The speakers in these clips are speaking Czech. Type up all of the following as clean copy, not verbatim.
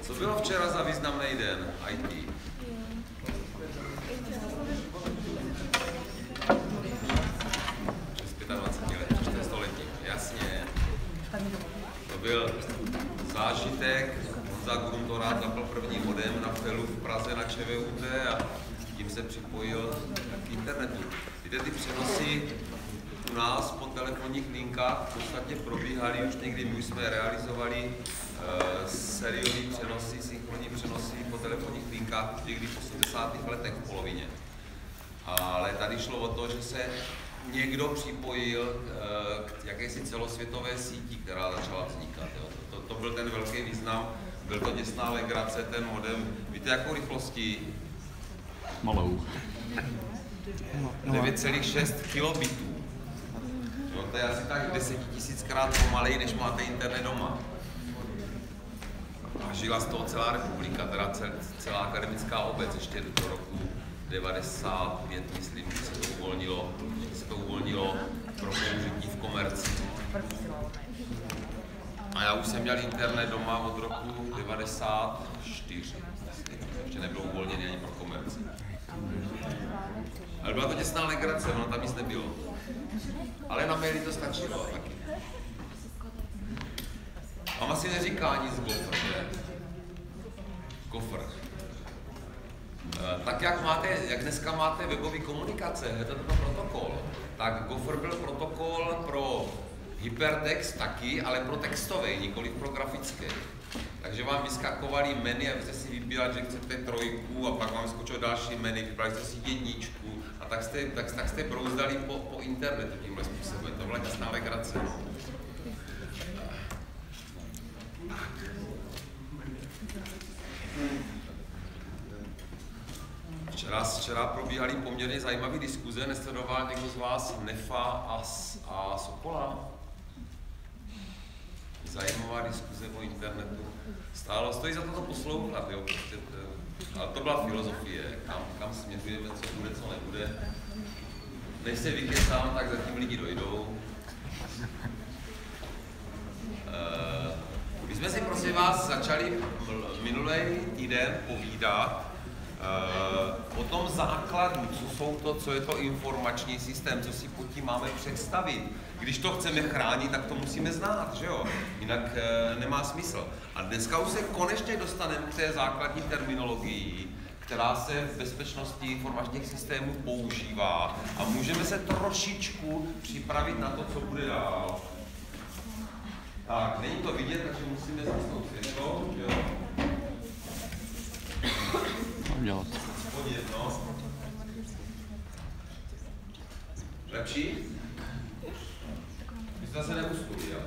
Co bylo včera za významný den IT? Přes 25 let, 4 století, jasně. To byl zážitek, Honza Grundorát zapl první modem na Felu v Praze na ČVUT a tím se připojil k internetu. Víte, ty přenosy u nás po telefonních linkách v podstatě probíhaly už někdy, my už jsme realizovali sériový přenosy, synchronní přenosy po telefonních linkách někdy v 80. letech v polovině. Ale tady šlo o to, že se někdo připojil k jakési celosvětové síti, která začala vznikat. To byl ten velký význam, byl to děsná legrace, ten modem. Víte, jakou rychlostí? Malou. 9,6 kilobitů. No, to je asi tak 10 000krát pomalej, než máte internet doma. A žila z toho celá republika, teda celá akademická obec, ještě do roku 95, myslím, se to uvolnilo pro použití v komerci. A já už jsem měl internet doma od roku 94, ještě nebylo uvolněný ani pro komerci. Ale byla to děsná legrace, ono tam nic nebylo. Ale na maily to stačilo taky. Vám asi neříká nic Gopher, že? Gopher. Tak jak dneska máte webové komunikace, HTTP protokol, tak Gopher byl protokol pro hypertext taky, ale pro textový, nikoliv pro grafický. Takže vám vyskakovaly menu a vy jste si vybírali, že chcete 3 a pak vám vyskočilo další menu, vybrali jste si 1 a tak jste brouzdali po internetu tímhle způsobem. To byla děsná legrace. Včera probíhaly poměrně zajímavé diskuze, nesledoval někdo z vás Nefa a Sokola? Zajímavá diskuze o internetu. Stojí za to poslouchat, jo, prostě ale to byla filozofie, kam směřujeme, co bude, co nebude. Než se vykecám, tak zatím lidi dojdou. My jsme si, prosím vás, začali minulý týden povídat o tom základu, co je to informační systém, co si pod tím máme představit. Když to chceme chránit, tak to musíme znát, že jo? Jinak nemá smysl. A dneska už se konečně dostaneme k té základní terminologii, která se v bezpečnosti informačních systémů používá a můžeme se trošičku připravit na to, co bude dál. Tak, není to vidět, takže musíme zasnout světlo, že jo? Dělat. Podívat, no. Lepší? Vy jste se neuspůli, jo?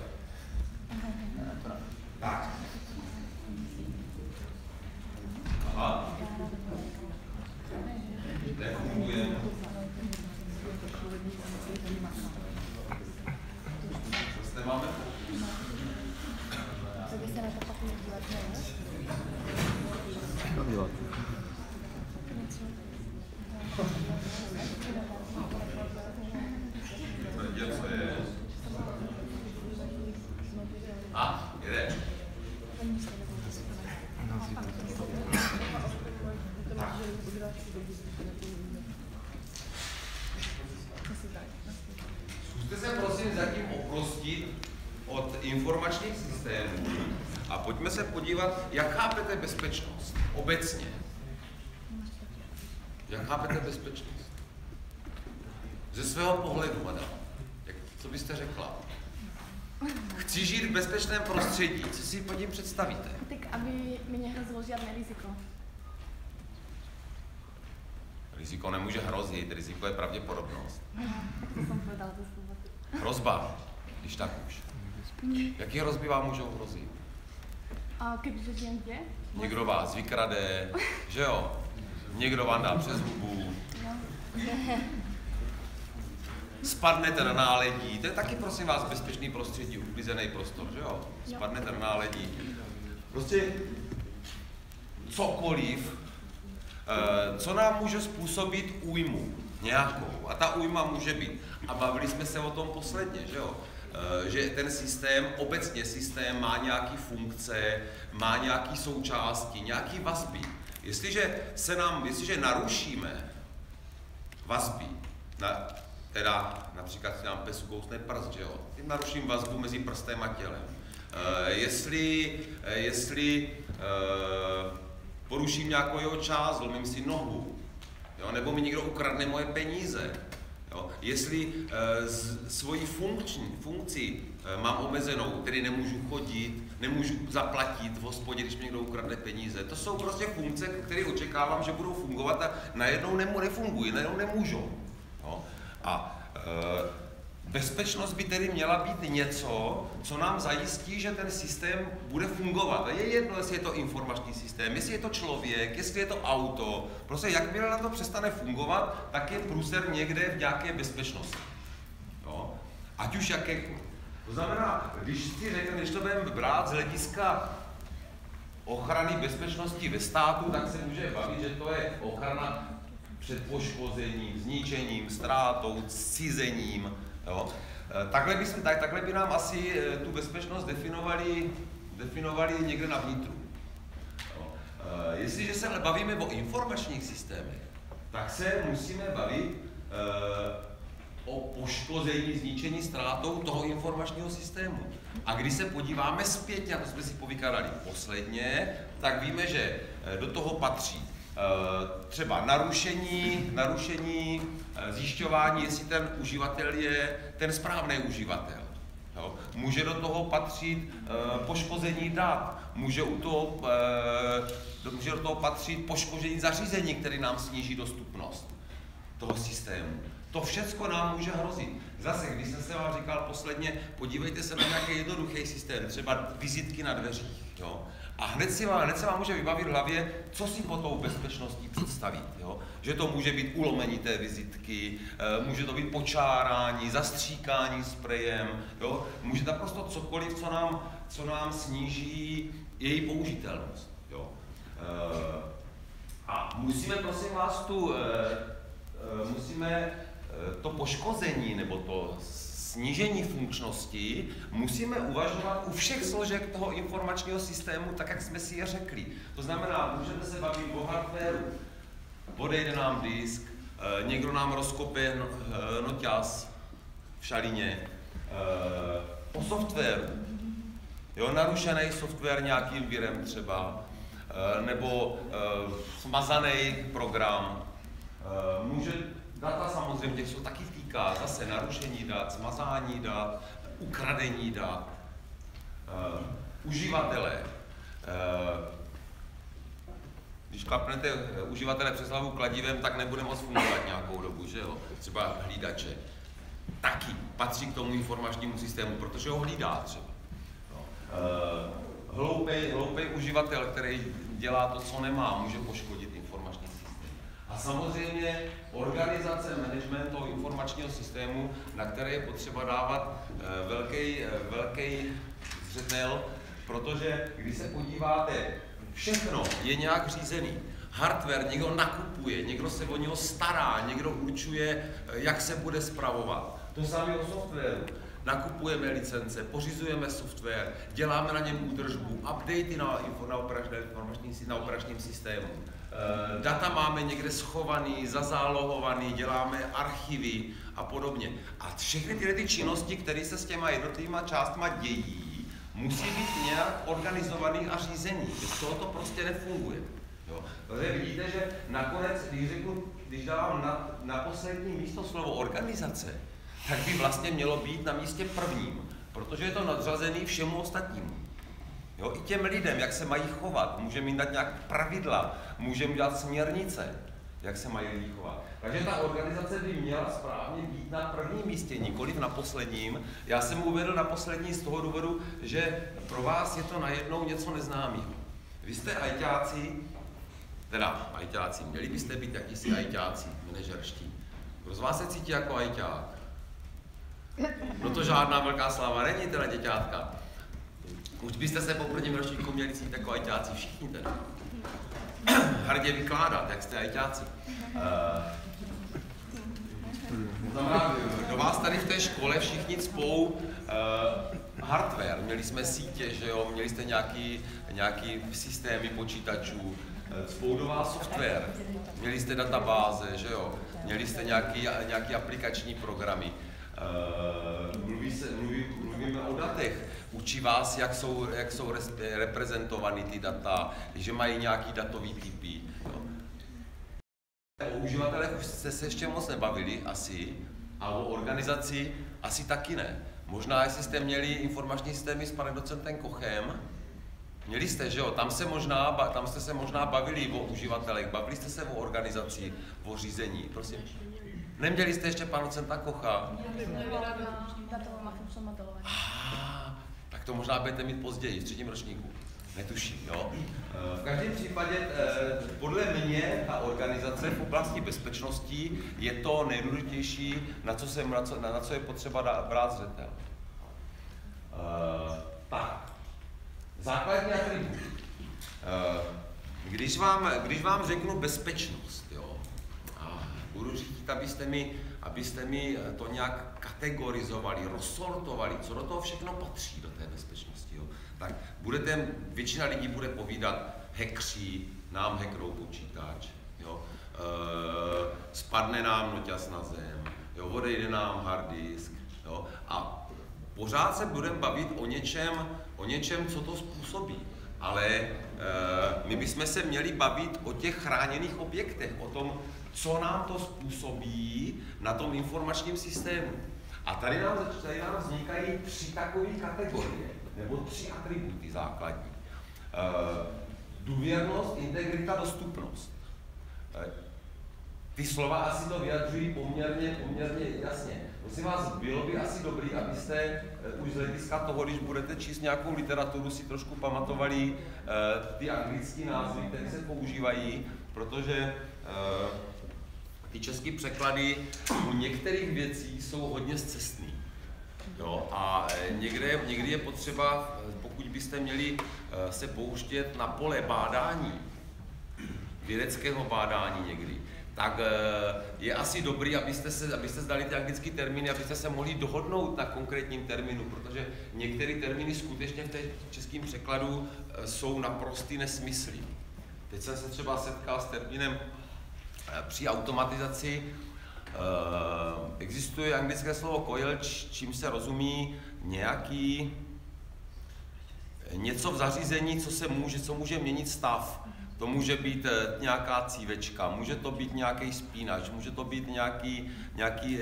Tak. Aha. Nefunguje. Co zde máme? Co by se na to pak dívat, ne? Co dělat? Co je? A, jde. Zkuste se prosím zatím oprostit od informačních systémů a pojďme se podívat, jak chápete bezpečnost obecně. Jak chápete bezpečnost? Ze svého pohledu, madam. Co byste řekla? Chci žít v bezpečném prostředí. Co si pod tím představíte? Tak, aby mi nehrozilo žádné riziko. Riziko nemůže hrozit, riziko je pravděpodobnost. To jsem povedala, to slovo. Hrozba, když tak už. Jaké hrozby vám můžou hrozit? A kebyže žijem kde? Někdo vás vykrade, že jo? Někdo vám dá přes hubu. Spadnete na náledí, to je taky, prosím vás, bezpečný prostředí, uklizený prostor, že jo? Spadnete na náledí. Prostě cokoliv, co nám může způsobit újmu nějakou. A ta újma může být. A bavili jsme se o tom posledně, že jo? že ten systém, obecně systém má nějaké funkce, má nějaké součásti, nějaké vazby. Jestliže narušíme vazby, například si nám pes ukousne prst, že jo? Tím naruším vazbu mezi prstem a tělem. Jestli poruším nějakou jeho část, zlomím si nohu, jo? Nebo mi někdo ukradne moje peníze, jo? Jestli svoji funkci mám omezenou, tedy nemůžu chodit, nemůžu zaplatit v hospodě, když mi někdo ukradne peníze. To jsou prostě funkce, které očekávám, že budou fungovat a najednou nefungují, najednou nemůžou. Jo? A bezpečnost by tedy měla být něco, co nám zajistí, že ten systém bude fungovat. A je jedno, jestli je to informační systém, jestli je to člověk, jestli je to auto. Prostě jakmile na to přestane fungovat, tak je průser někde v nějaké bezpečnosti. Jo? Ať už jakékoliv. To znamená, když to budeme brát z hlediska ochrany bezpečnosti ve státu, tak se může bavit, že to je ochrana před poškozením, zničením, ztrátou, cizením. Jo. Takhle by nám asi tu bezpečnost definovali někde na vnitru. Jestliže se ale bavíme o informačních systémech, tak se musíme bavit o poškození, zničení, ztrátou toho informačního systému. A když se podíváme zpětně, a to jsme si povykládali posledně, tak víme, že do toho patří třeba narušení, zjišťování, jestli ten uživatel je ten správný uživatel. Jo? Může do toho patřit poškození dat, může do toho patřit poškození zařízení, které nám sníží dostupnost toho systému. To všecko nám může hrozit. Zase, když jsem se vám říkal posledně, podívejte se na nějaký jednoduchý systém, třeba vizitky na dveřích. Jo? A hned se vám může vybavit v hlavě, co si pod tou bezpečností představit. Jo? Že to může být ulomení té vizitky, může to být počárání, zastříkání sprejem, jo? Může to prostě cokoliv, co nám sníží její použitelnost. Jo? A musíme, prosím vás, to poškození nebo to snížení funkčnosti musíme uvažovat u všech složek toho informačního systému, tak jak jsme si je řekli. To znamená, můžeme se bavit o hardwareu, odejde nám disk, někdo nám rozkope noťaz v šalině, o softwaru, jo, narušený software nějakým virem třeba, nebo smazaný program, může data samozřejmě, těch se taky týká, zase narušení dat, smazání dat, ukradení dat, uživatele. Když klapnete uživatele přes hlavu kladivem, tak nebude moc fungovat nějakou dobu, že jo? Třeba hlídače. Taky patří k tomu informačnímu systému, protože ho hlídá třeba. Hloupej uživatel, který dělá to, co nemá, může poškodit informační systém. A samozřejmě organizace, management toho informačního systému, na které je potřeba dávat velký zřetel, protože když se podíváte, všechno je nějak řízený. Hardware někdo nakupuje, někdo se o něho stará, někdo určuje, jak se bude spravovat. To samé o softwaru. Nakupujeme licence, pořizujeme software, děláme na něm údržbu, updaty na operačním systému. Data máme někde schovaný, zazálohovaný, děláme archivy a podobně. A všechny ty činnosti, které se s těma jednotlivýma částma dějí, musí být nějak organizovaný a řízený. Bez toho to prostě nefunguje. Jo. Takže vidíte, že nakonec, když dávám na poslední místo slovo organizace, tak by vlastně mělo být na místě prvním, protože je to nadřazený všemu ostatnímu. Jo, i těm lidem, jak se mají chovat, můžeme jim dát nějak pravidla, můžeme dát směrnice, jak se mají lidi chovat. Takže ta organizace by měla správně být na prvním místě, nikoliv na posledním. Já jsem uvedl na poslední z toho důvodu, že pro vás je to najednou něco neznámého. Vy jste ajťáci, měli byste být jakýsi ajťáci, manažerští. Kdo z vás se cítí jako ajťák? No to žádná velká sláva není, teda děťátka. Už byste se po prvním ročníku měli cítit jako ajťáci všichni teda. Hrdě vykládat, jak jste ajťáci. To znamená, do vás tady v té škole všichni cpou hardware. Měli jsme sítě, že jo, měli jste nějaký systémy počítačů, cpou do vás software, měli jste databáze, že jo, měli jste nějaký aplikační programy. Mluvíme o datech, učí vás, jak jsou reprezentovány ty data, že mají nějaký datový typy. O uživatelech už jste se ještě moc nebavili asi, a o organizaci asi taky ne. Možná, jestli jste měli informační systémy s panem docentem Kochem, měli jste, že jo, tam jste se možná bavili o uživatelech, bavili jste se o organizaci, o řízení, prosím. Neměli jste ještě pana docenta Kocha? Tak to možná budete mít později, v 3. ročníku. Netuším, jo. V každém případě, podle mě, ta organizace v oblasti bezpečnosti je to nejdůležitější, na co je potřeba brát zřetel. Tak, základní atribut. Když vám řeknu bezpečnost, jo, a budu říct, abyste mi to nějak kategorizovali, rozsortovali, co do toho všechno patří, do té bezpečnosti, jo, tak většina lidí bude povídat, hackři, nám hacknou počítač, jo, spadne nám noťaz na zem, jo, odejde nám hard disk, jo, a pořád se budeme bavit o něčem, co to způsobí. Ale my bychom se měli bavit o těch chráněných objektech, o tom, co nám to způsobí na tom informačním systému. A tady nám vznikají 3 takové kategorie, nebo 3 atributy základní. Důvěrnost, integrita, dostupnost. Ty slova asi to vyjadřují poměrně jasně. Prosím vás, bylo by asi dobrý, abyste už z hlediska toho, když budete číst nějakou literaturu, si trošku pamatovali ty anglické názvy, které se používají, protože ty české překlady u některých věcí jsou hodně scestný. Jo, a někdy je potřeba, pokud byste měli se pouštět na pole bádání, vědeckého bádání někdy, tak je asi dobrý, abyste zdali ty anglické termíny, abyste se mohli dohodnout na konkrétním termínu, protože některé termíny skutečně v té českém překladu jsou naprostý nesmysly. Teď jsem se třeba setkal s termínem při automatizaci. Existuje anglické slovo coil, čím se rozumí něco v zařízení, co může měnit stav. To může být nějaká cívečka, může to být nějaký spínač, může to být nějaký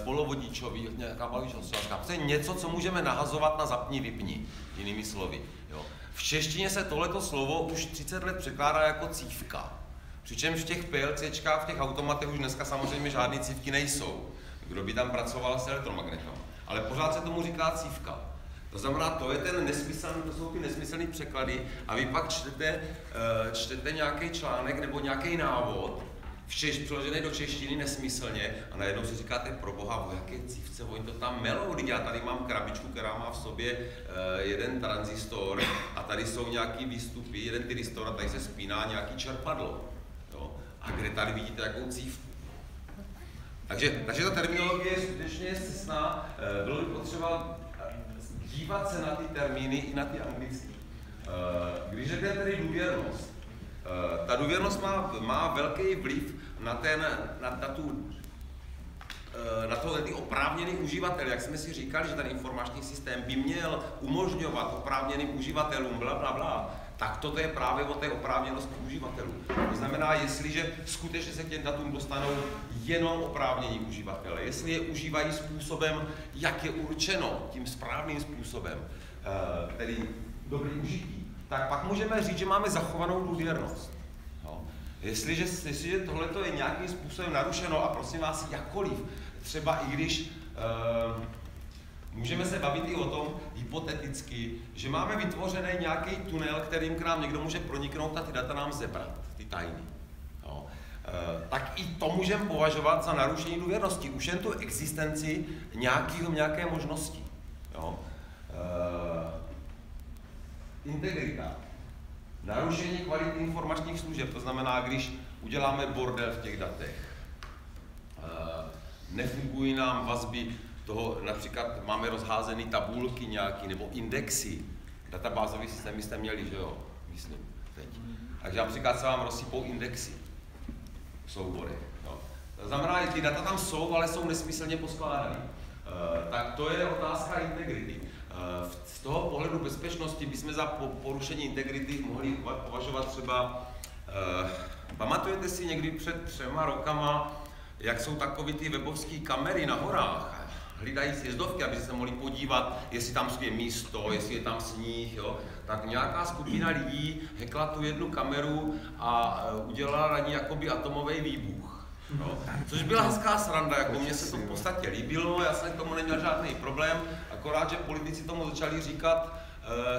polovodičový, nějaká polovodičová. To je něco, co můžeme nahazovat na zapni, vypni, jinými slovy. Jo. V češtině se tohleto slovo už 30 let překládá jako cívka. Přičemž v těch PLCčkách, v těch automatech už dneska samozřejmě žádné cívky nejsou. Kdo by tam pracoval s elektromagnetama. Ale pořád se tomu říká cívka. To znamená, to jsou ty nesmyslné překlady a vy pak čtete nějaký článek nebo nějaký návod, přeložený do češtiny nesmyslně a najednou si říkáte, pro boha, o jaké cívce, oni to tam melou, já tady mám krabičku, která má v sobě jeden tranzistor a tady jsou nějaký výstupy, jeden tyristor a tady se spíná nějaký čerpadlo. Jo? A kde tady vidíte jakou cívku. Takže ta terminologie je skutečně scestná, bylo by potřeba dívat se na ty termíny i na ty anglické. Když řekneme tedy důvěrnost, ta důvěrnost má velký vliv na ty oprávněný uživatel. Jak jsme si říkali, že ten informační systém by měl umožňovat oprávněným uživatelům blablabla, tak toto je právě o té oprávněnosti uživatelů. To znamená, jestliže skutečně se k těm datům dostanou jenom oprávnění uživatele, jestli je užívají způsobem, jak je určeno, tím správným způsobem, tedy dobrý užití, tak pak můžeme říct, že máme zachovanou důvěrnost. No. Jestliže tohleto je nějakým způsobem narušeno, a prosím vás, jakkoliv, třeba i když můžeme se bavit i o tom, hypoteticky, že máme vytvořený nějaký tunel, kterým k nám někdo může proniknout a ty data nám zebrat, ty tajny. No. Tak i to můžeme považovat za narušení důvěrnosti. Už jen tu existenci nějaké možnosti. Jo. Integrita. Narušení kvality informačních služeb, to znamená, když uděláme bordel v těch datech. nefungují nám vazby toho, například máme rozházené tabulky nějaký, nebo indexy. Databázový systémy jste měli, že jo? Myslím, teď. Takže například se vám rozsypou indexy v souborech. No. To znamená, že ty data tam jsou, ale jsou nesmyslně poskládané. Tak to je otázka integrity. Z toho pohledu bezpečnosti bychom za porušení integrity mohli považovat třeba, pamatujete si někdy před 3 rokama, jak jsou takové ty webovské kamery na horách, hlídají sjezdovky, aby se mohli podívat, jestli tam je místo, jestli je tam sníh, jo? Tak nějaká skupina lidí hackla tu jednu kameru a udělala na ní jakoby atomový výbuch. No. Což byla hezká sranda, jako mně se to v podstatě líbilo, já jsem k tomu neměl žádný problém, akorát, že politici tomu začali říkat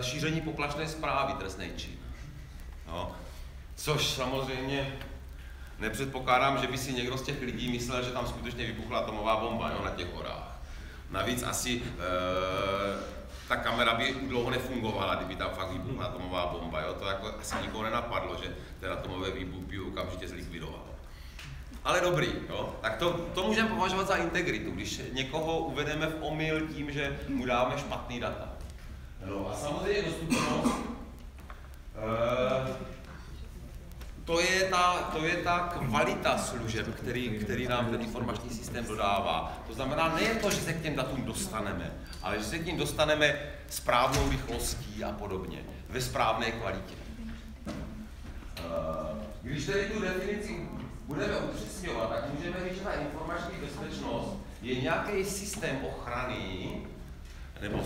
šíření poplašné zprávy, trestný čin. No. Což samozřejmě nepředpokládám, že by si někdo z těch lidí myslel, že tam skutečně vybuchla atomová bomba, jo, na těch horách. Navíc asi ta kamera by dlouho nefungovala, kdyby tam fakt vybuchla atomová bomba, jo. To jako asi nikoho nenapadlo, že ten atomový výbuch by okamžitě zlikvidoval. Ale dobrý, jo? Tak to můžeme považovat za integritu, když někoho uvedeme v omyl tím, že mu dáme špatný data. No a samozřejmě dostupnost, to je ta kvalita služeb, který nám ten informační systém dodává. To znamená, nejen to, že se k těm datům dostaneme, ale že se k ním dostaneme správnou rychlostí a podobně, ve správné kvalitě. Když tedy tu definici budeme upřesňovat, tak můžeme říct, že ta informační bezpečnost je nějaký systém ochrany nebo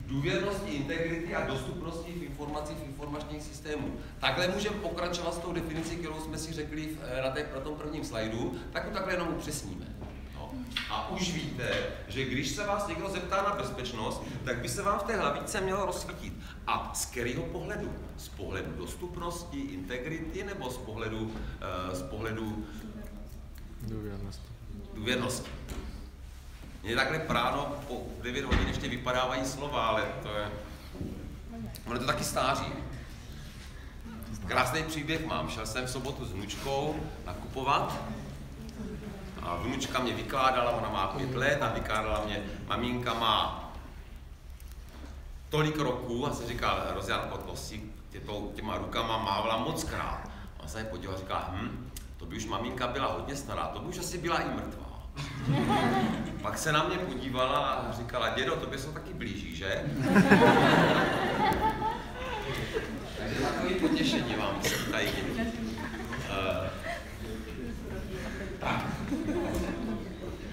důvěrnosti, integrity a dostupnosti v informačních systémů. Takhle můžeme pokračovat s tou definicí, kterou jsme si řekli na tom prvním slajdu, tak to takhle jenom upřesníme. No. A už víte, že když se vás někdo zeptá na bezpečnost, tak by se vám v té hlavičce mělo rozsvítit. A z kterého pohledu? Z pohledu dostupnosti, integrity nebo z pohledu důvěrnosti. Mně takhle práno po 9 hodin ještě vypadávají slova, ale ono to taky stáří. Krásný příběh mám. Šel jsem v sobotu s vnučkou nakupovat a vnučka mě vykládala, ona má 5 let a vykládala mě, maminka má tolik roků a se říkal, Rozianko, to si těma rukama mávala moc krát. On se podíval a říká, to by už maminka byla hodně stará, to by už asi byla i mrtvá. Pak se na mě podívala a říkala, dědo, tobě jsou taky blíží, že? Takže takový potěšení vám se tady. Tak.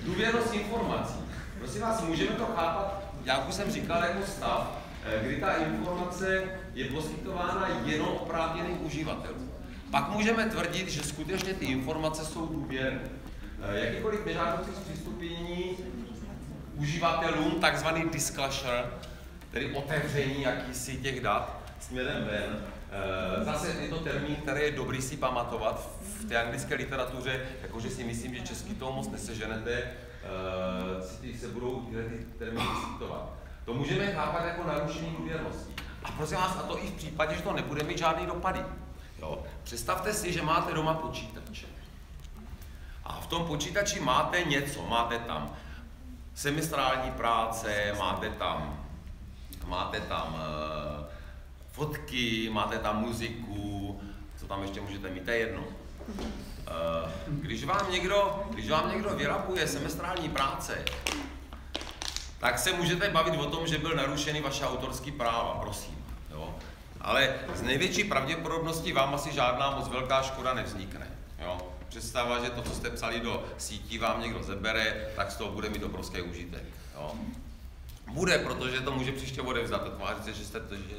Důvěrnost informací. Prosím vás, můžeme to chápat, jak už jsem říkal, jako stav, kdy ta informace je poskytována jenom oprávněným uživatelům. Pak můžeme tvrdit, že skutečně ty informace jsou důvěrné. Jakýkoliv nežádoucí zpřístupnění uživatelům, takzvaný disclosure, tedy otevření jakýsi těch dat směrem ven. Zase je to termín, který je dobrý si pamatovat v té anglické literatuře, jakože si myslím, že česky toho moc neseženete, se budou tyhle termíny vyskytovat. To můžeme chápat jako narušení důvěrnosti. A prosím vás, a to i v případě, že to nebude mít žádný dopady. Jo? Představte si, že máte doma počítač. A v tom počítači máte něco, máte tam semestrální práce, máte tam fotky, máte tam muziku, co tam ještě můžete mít, to je jedno. Když vám někdo vyrabuje semestrální práce, tak se můžete bavit o tom, že byl narušený vaše autorský práva, prosím. Jo? Ale z největší pravděpodobností vám asi žádná moc velká škoda nevznikne. Jo? Představa, že to, co jste psali do sítí, vám někdo zebere, tak z toho bude mít obrovský užitek. Jo? Bude, protože to může příště odevzdat, tvářit se,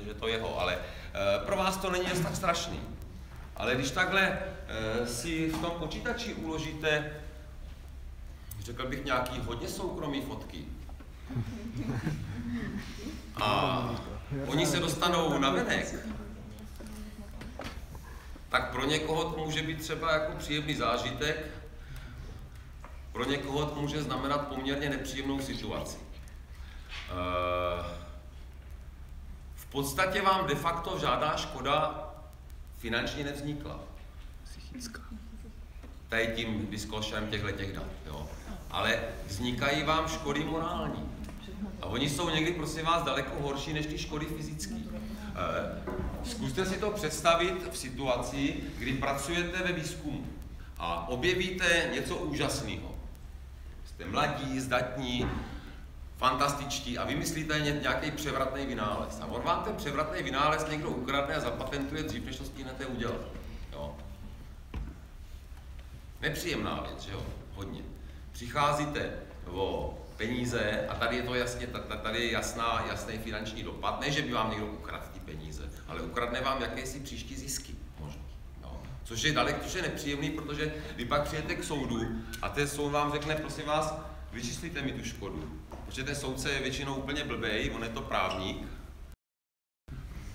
že to jeho, ale pro vás to není tak strašný. Ale když takhle si v tom počítači uložíte, řekl bych, nějaký hodně soukromý fotky, a oni se dostanou na venek, tak pro někoho to může být třeba jako příjemný zážitek, pro někoho to může znamenat poměrně nepříjemnou situaci. V podstatě vám de facto žádná škoda finančně nevznikla. tady tím vyzkoušením těchto dat. Jo. Ale vznikají vám škody morální. A oni jsou někdy, prosím vás, daleko horší než ty škody fyzické. Zkuste si to představit v situaci, kdy pracujete ve výzkumu a objevíte něco úžasného. Jste mladí, zdatní, fantastičtí a vymyslíte nějaký převratný vynález. A on vám ten převratný vynález někdo ukradne a zapatentuje dřív, než to stihnete udělat. Jo. Nepříjemná věc, že jo? Hodně. Přicházíte o peníze a tady je to jasně, tady je jasný finanční dopad. Ne, že by vám někdo ukradl ty peníze, ale ukradne vám jakési příští zisky možný. Jo. Což je nepříjemný, protože vy pak přijete k soudu a ten soud vám řekne, prosím vás, vyčíslíte mi tu škodu. Protože ten soudce je většinou úplně blbej, on je to právník.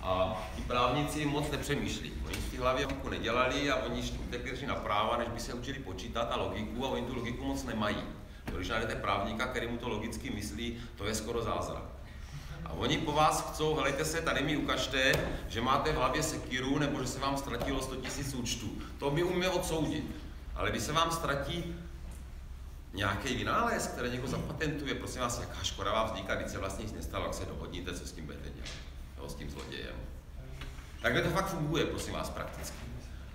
A ti právníci moc nepřemýšlí. Oni v té hlavě nedělali a oni utekli na práva, než by se učili počítat a logiku a oni tu logiku moc nemají. Když najdete právníka, který mu to logicky myslí, to je skoro zázrak. A oni po vás chcou, helejte se, tady mi ukažte, že máte v hlavě sekiru nebo že se vám ztratilo 100 000 účtů. To my umíme odsoudit. Ale když se vám ztratí nějaký vynález, který někdo zapatentuje, prosím vás, jaká škoda vám vzniká, když se vlastně nic nestalo, jak se dohodníte, co s tím budete dělat. Jo, s tím zlodějem. Takhle to fakt funguje, prosím vás, prakticky.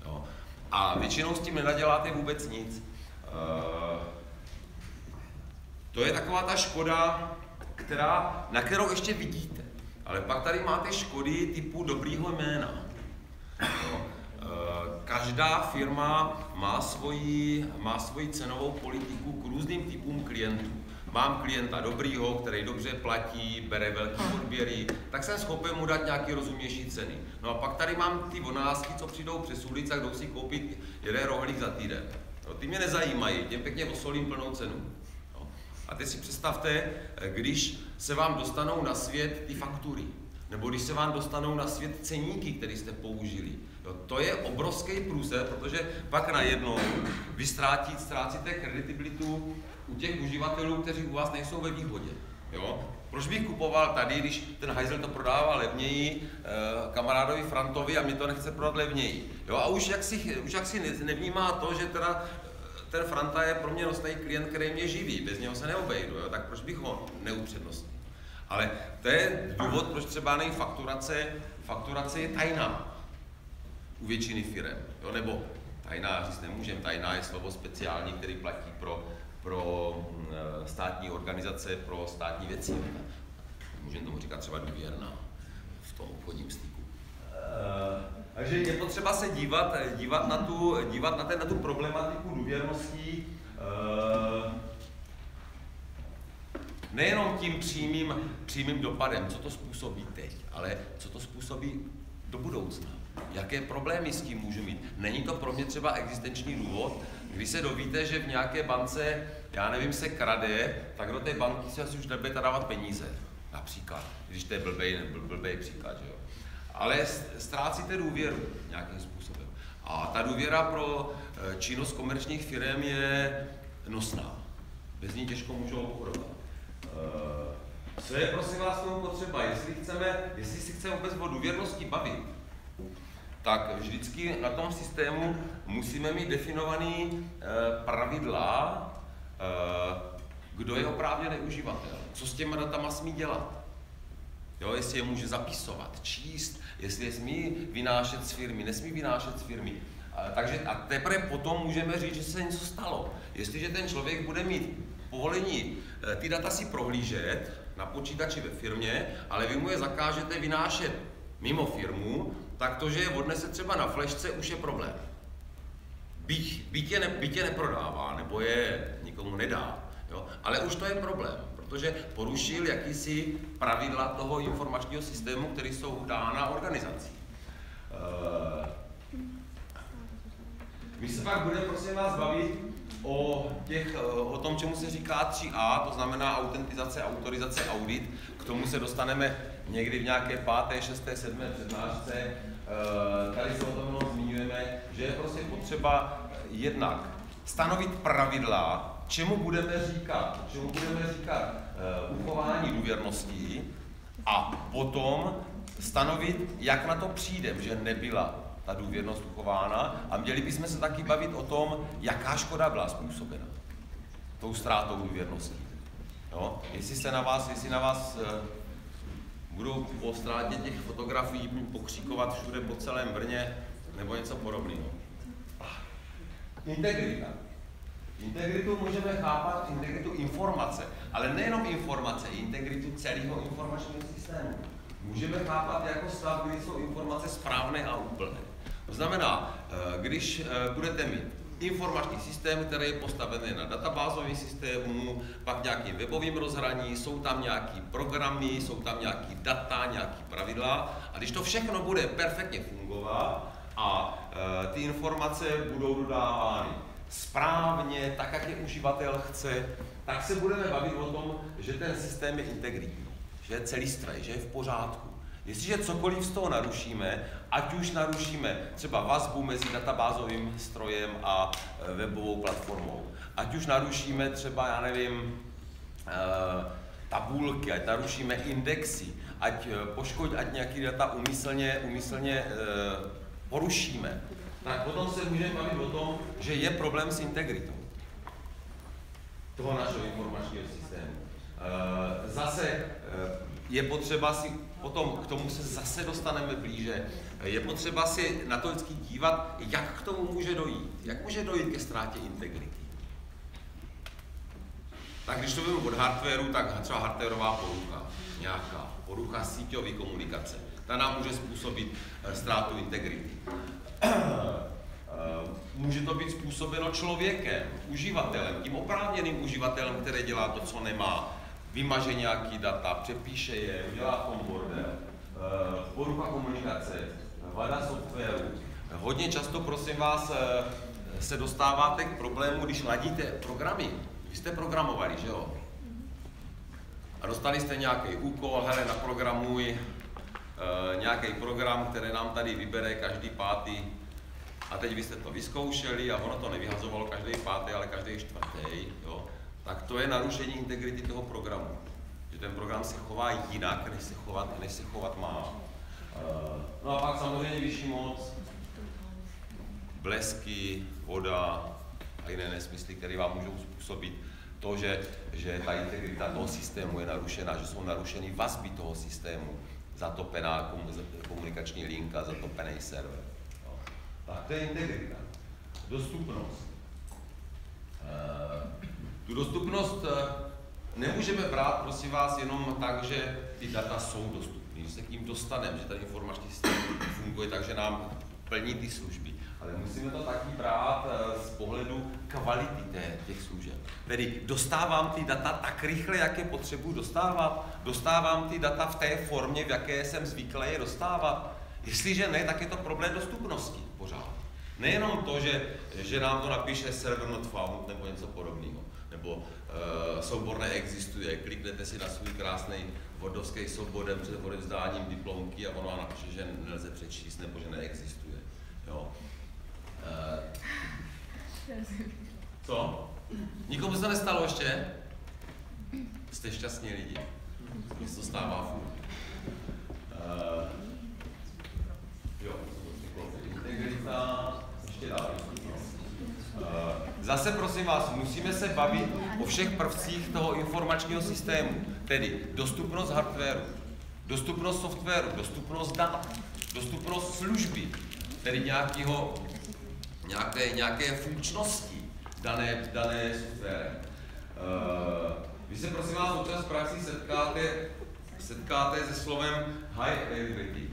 Jo. A většinou s tím nenaděláte vůbec nic. To je taková ta škoda, na kterou ještě vidíte. Ale pak tady máte škody typu dobrýho jména. Jo. Každá firma má svoji cenovou politiku k různým typům klientů. Mám klienta dobrýho, který dobře platí, bere velký odběry, tak jsem schopen mu dát nějaký rozumnější ceny. No a pak tady mám ty vonásky, co přijdou přes ulici a jdou si koupit jeden rohlík za týden. No, ty mě nezajímají, těm pěkně osolím plnou cenu. No. A teď si představte, když se vám dostanou na svět ty faktury, nebo když se vám dostanou na svět ceníky, které jste použili. Jo, to je obrovský průser, protože pak najednou vy ztrácíte kredibilitu u těch uživatelů, kteří u vás nejsou ve výhodě. Jo? Proč bych kupoval tady, když ten hajzel to prodává levněji kamarádovi Frantovi a mi to nechce prodat levněji. Jo? A už jak si nevnímá to, že teda ten Franta je pro mě nosný klient, který mě živí, bez něho se neobejdu, jo? Tak proč bych ho neupřednostnil? Ale to je důvod, proč třeba fakturace je tajná u většiny firem, jo? Nebo tajná říct nemůžeme, tajná je slovo speciální, který platí pro státní organizace, pro státní věci. Můžeme tomu říkat třeba důvěrná v tom obchodním styku. Takže je potřeba se dívat na tu problematiku důvěrností nejenom tím přímým dopadem, co to způsobí teď, ale co to způsobí do budoucna. Jaké problémy s tím můžu mít? Není to pro mě třeba existenční důvod, když se dovíte, že v nějaké bance, já nevím, se krade, tak do té banky si asi už nebudete dávat peníze, například, když to je blbej příklad, že jo. Ale ztrácíte důvěru nějakým způsobem. A ta důvěra pro činnost komerčních firm je nosná. Bez ní těžko můžou obchodovat. Co je, prosím vás, tomu potřeba? Jestli si chceme vůbec o důvěrnosti bavit, tak vždycky na tom systému musíme mít definovaný pravidla, kdo je oprávněný uživatel, co s těma datama smí dělat. Jo, jestli je může zapisovat, číst, jestli je smí vynášet z firmy, nesmí vynášet z firmy. A teprve potom můžeme říct, že se něco stalo. Jestliže ten člověk bude mít povolení ty data si prohlížet na počítači ve firmě, ale vy mu je zakážete vynášet mimo firmu, tak to, že je odnese třeba na flešce, už je problém. Byť je neprodává, nebo je nikomu nedá, jo? Ale už to je problém, protože porušil jakýsi pravidla toho informačního systému, které jsou dána organizací. My se pak budeme, prosím vás, bavit o tom, čemu se říká 3A, to znamená autentizace, autorizace, audit. K tomu se dostaneme někdy v nějaké 5., 6., 7. přednášce. Tady se o tom zmiňujeme, že je prostě potřeba jednak stanovit pravidla, čemu budeme říkat uchování důvěrností a potom stanovit, jak na to přijdeme, že nebyla ta důvěrnost uchována a měli bychom se taky bavit o tom, jaká škoda byla způsobena tou ztrátou důvěrnosti. No, jestli na vás budou po ztrátě těch fotografií pokřikovat všude po celém Brně nebo něco podobného. Integrita. Integritu můžeme chápat, integritu informace, ale nejenom informace, integritu celého informačního systému. Můžeme chápat jako stav, kdy jsou informace správné a úplné. To znamená, když budete mít informační systém, který je postavený na databázovém systému, pak nějakým webovým rozhraní, jsou tam nějaký programy, jsou tam nějaký data, nějaký pravidla a když to všechno bude perfektně fungovat a ty informace budou dodávány správně, tak jak je uživatel chce, tak se budeme bavit o tom, že ten systém je integritní, že je celistvý, že je v pořádku. Jestliže cokoliv z toho narušíme, ať už narušíme třeba vazbu mezi databázovým strojem a webovou platformou, ať už narušíme třeba, já nevím, tabulky, ať narušíme indexy, ať nějaký data umyslně porušíme, tak potom se můžeme bavit o tom, že je problém s integritou toho našeho informačního systému. Zase je potřeba si potom, k tomu se zase dostaneme blíže, je potřeba si na to vždycky dívat, jak k tomu může dojít. Jak může dojít ke ztrátě integrity. Tak když to vezmu od hardwareu, tak třeba hardwareová porucha, nějaká porucha síťové komunikace, ta nám může způsobit ztrátu integrity. Může to být způsobeno člověkem, uživatelem, tím oprávněným uživatelem, který dělá to, co nemá. Vymaže nějaký data, přepíše je, udělá tom bordel, porucha komunikace, vada softwaru. Hodně často, prosím vás, se dostáváte k problému, když ladíte programy. Vy jste programovali, že jo? A dostali jste nějaký úkol, hele, naprogramuj nějaký program, který nám tady vybere každý pátý. A teď vy jste to vyzkoušeli a ono to nevyhazovalo každý pátý, ale každý čtvrtý, jo? Tak to je narušení integrity toho programu. Že ten program se chová jinak, než se chovat má. No a pak samozřejmě vyšší moc, blesky, voda a jiné nesmysly, které vám můžou způsobit to, že ta integrita toho systému je narušena, že jsou narušeny vazby toho systému, zatopená komunikační linka, zatopený server. Tak to je integrita. Dostupnost. Tu dostupnost nemůžeme brát, prosím vás, jenom tak, že ty data jsou dostupné. Když se k ním dostaneme, že ten informační systém funguje tak, že nám plní ty služby. Ale musíme to taky brát z pohledu kvality těch služeb. Tedy dostávám ty data tak rychle, jak je potřebuji dostávat. Dostávám ty data v té formě, v jaké jsem zvyklý je dostávat. Jestliže ne, tak je to problém dostupnosti pořád. Nejenom to, že nám to napíše server not found nebo něco podobného, nebo soubor neexistuje, kliknete si na svůj krásný wordovský soubor před odevzdáním diplomky a ono vám napíše, že nelze přečíst nebo že neexistuje. Jo. Co? Nikomu se to nestalo ještě? Jste šťastní lidi. Mně se to stává furt. Jo, integrita, ještě dál. Zase prosím vás, musíme se bavit o všech prvcích toho informačního systému, tedy dostupnost hardwareu, dostupnost softwaru, dostupnost dat, dostupnost služby, tedy nějaké funkčnosti dané software. Vy se prosím vás občas v praxi setkáte se slovem high availability,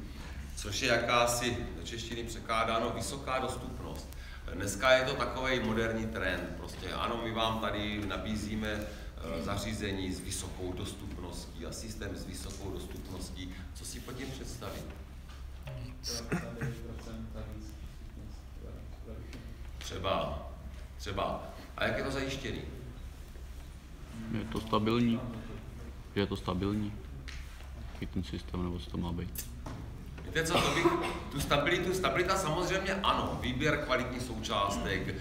což je jakási do češtiny překládáno vysoká dostupnost. Dneska je to takový moderní trend. Prostě ano, my vám tady nabízíme zařízení s vysokou dostupností a systém s vysokou dostupností. Co si pod tím představit? Třeba. A jak je to zajištěný? Je to stabilní. Je to stabilní. I ten systém, nebo co to má být? Víte co, stabilita samozřejmě ano, výběr kvalitních součástek,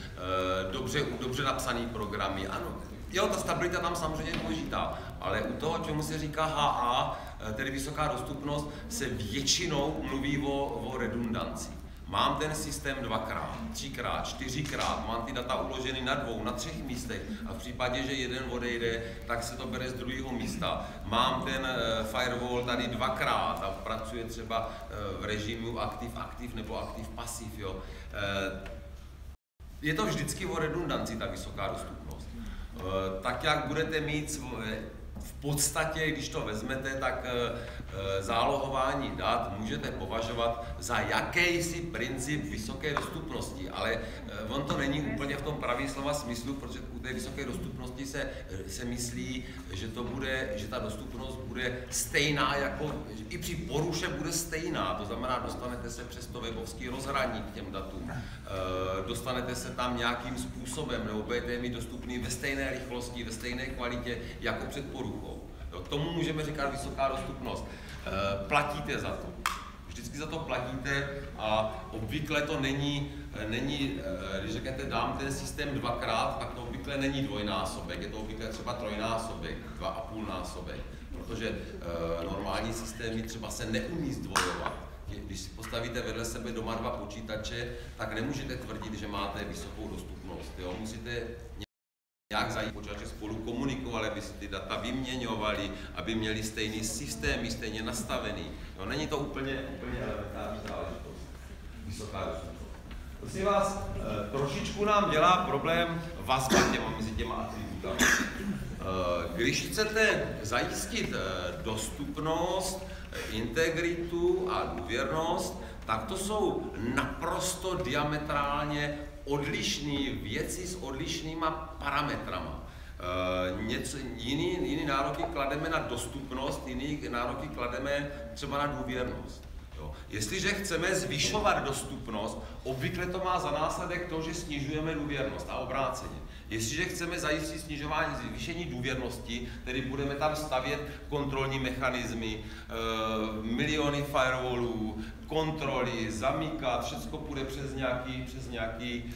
dobře napsaný programy, ano. Jo, ta stabilita tam samozřejmě je důležitá, ale u toho, čemu se říká HA, tedy vysoká dostupnost, se většinou mluví o redundanci. mám ten systém 2x, 3x, 4x, mám ty data uloženy na 2, na 3 místech a v případě, že jeden odejde, tak se to bere z druhého místa. Mám ten firewall tady 2x a pracuje třeba v režimu aktiv nebo aktiv-pasiv. Jo. Je to vždycky o redundanci, ta vysoká dostupnost. Tak, jak budete mít v podstatě, když to vezmete, tak zálohování dat můžete považovat za jakýsi princip vysoké dostupnosti, ale on to není úplně v tom pravý slova smyslu, protože u té vysoké dostupnosti se myslí, že ta dostupnost bude stejná, jako i při poruše bude stejná, to znamená, dostanete se přes to webovské rozhraní k těm datům, dostanete se tam nějakým způsobem, nebo budete mít dostupný ve stejné rychlosti, ve stejné kvalitě, jako před poruchou. K tomu můžeme říkat vysoká dostupnost. Platíte za to. Vždycky za to platíte a obvykle to není, když řeknete dám ten systém 2x, tak to obvykle není dvojnásobek, je to obvykle třeba trojnásobek, 2,5násobek, protože normální systémy třeba se neumí zdvojovat. Když si postavíte vedle sebe doma 2 počítače, tak nemůžete tvrdit, že máte vysokou dostupnost. Jo? Musíte nějak zajít počítače spolu komunikovali, aby si ty data vyměňovali, aby měli stejný systém, stejně nastavený. No, není to úplně elementární záležitost. Vysoká dostupnost. Prosím vás, trošičku nám dělá problém vazba mezi těma atributami. Když chcete zajistit dostupnost, integritu a důvěrnost, tak to jsou naprosto diametrálně odlišné věci s odlišnýma parametrama. Jiný nároky klademe na dostupnost, jiný nároky klademe třeba na důvěrnost. Jo. Jestliže chceme zvyšovat dostupnost, obvykle to má za následek to, že snižujeme důvěrnost a obráceně. Jestliže chceme zajistit zvýšení důvěrnosti, tedy budeme tam stavět kontrolní mechanismy, miliony firewallů, kontroly, zamykat, všechno půjde přes nějaký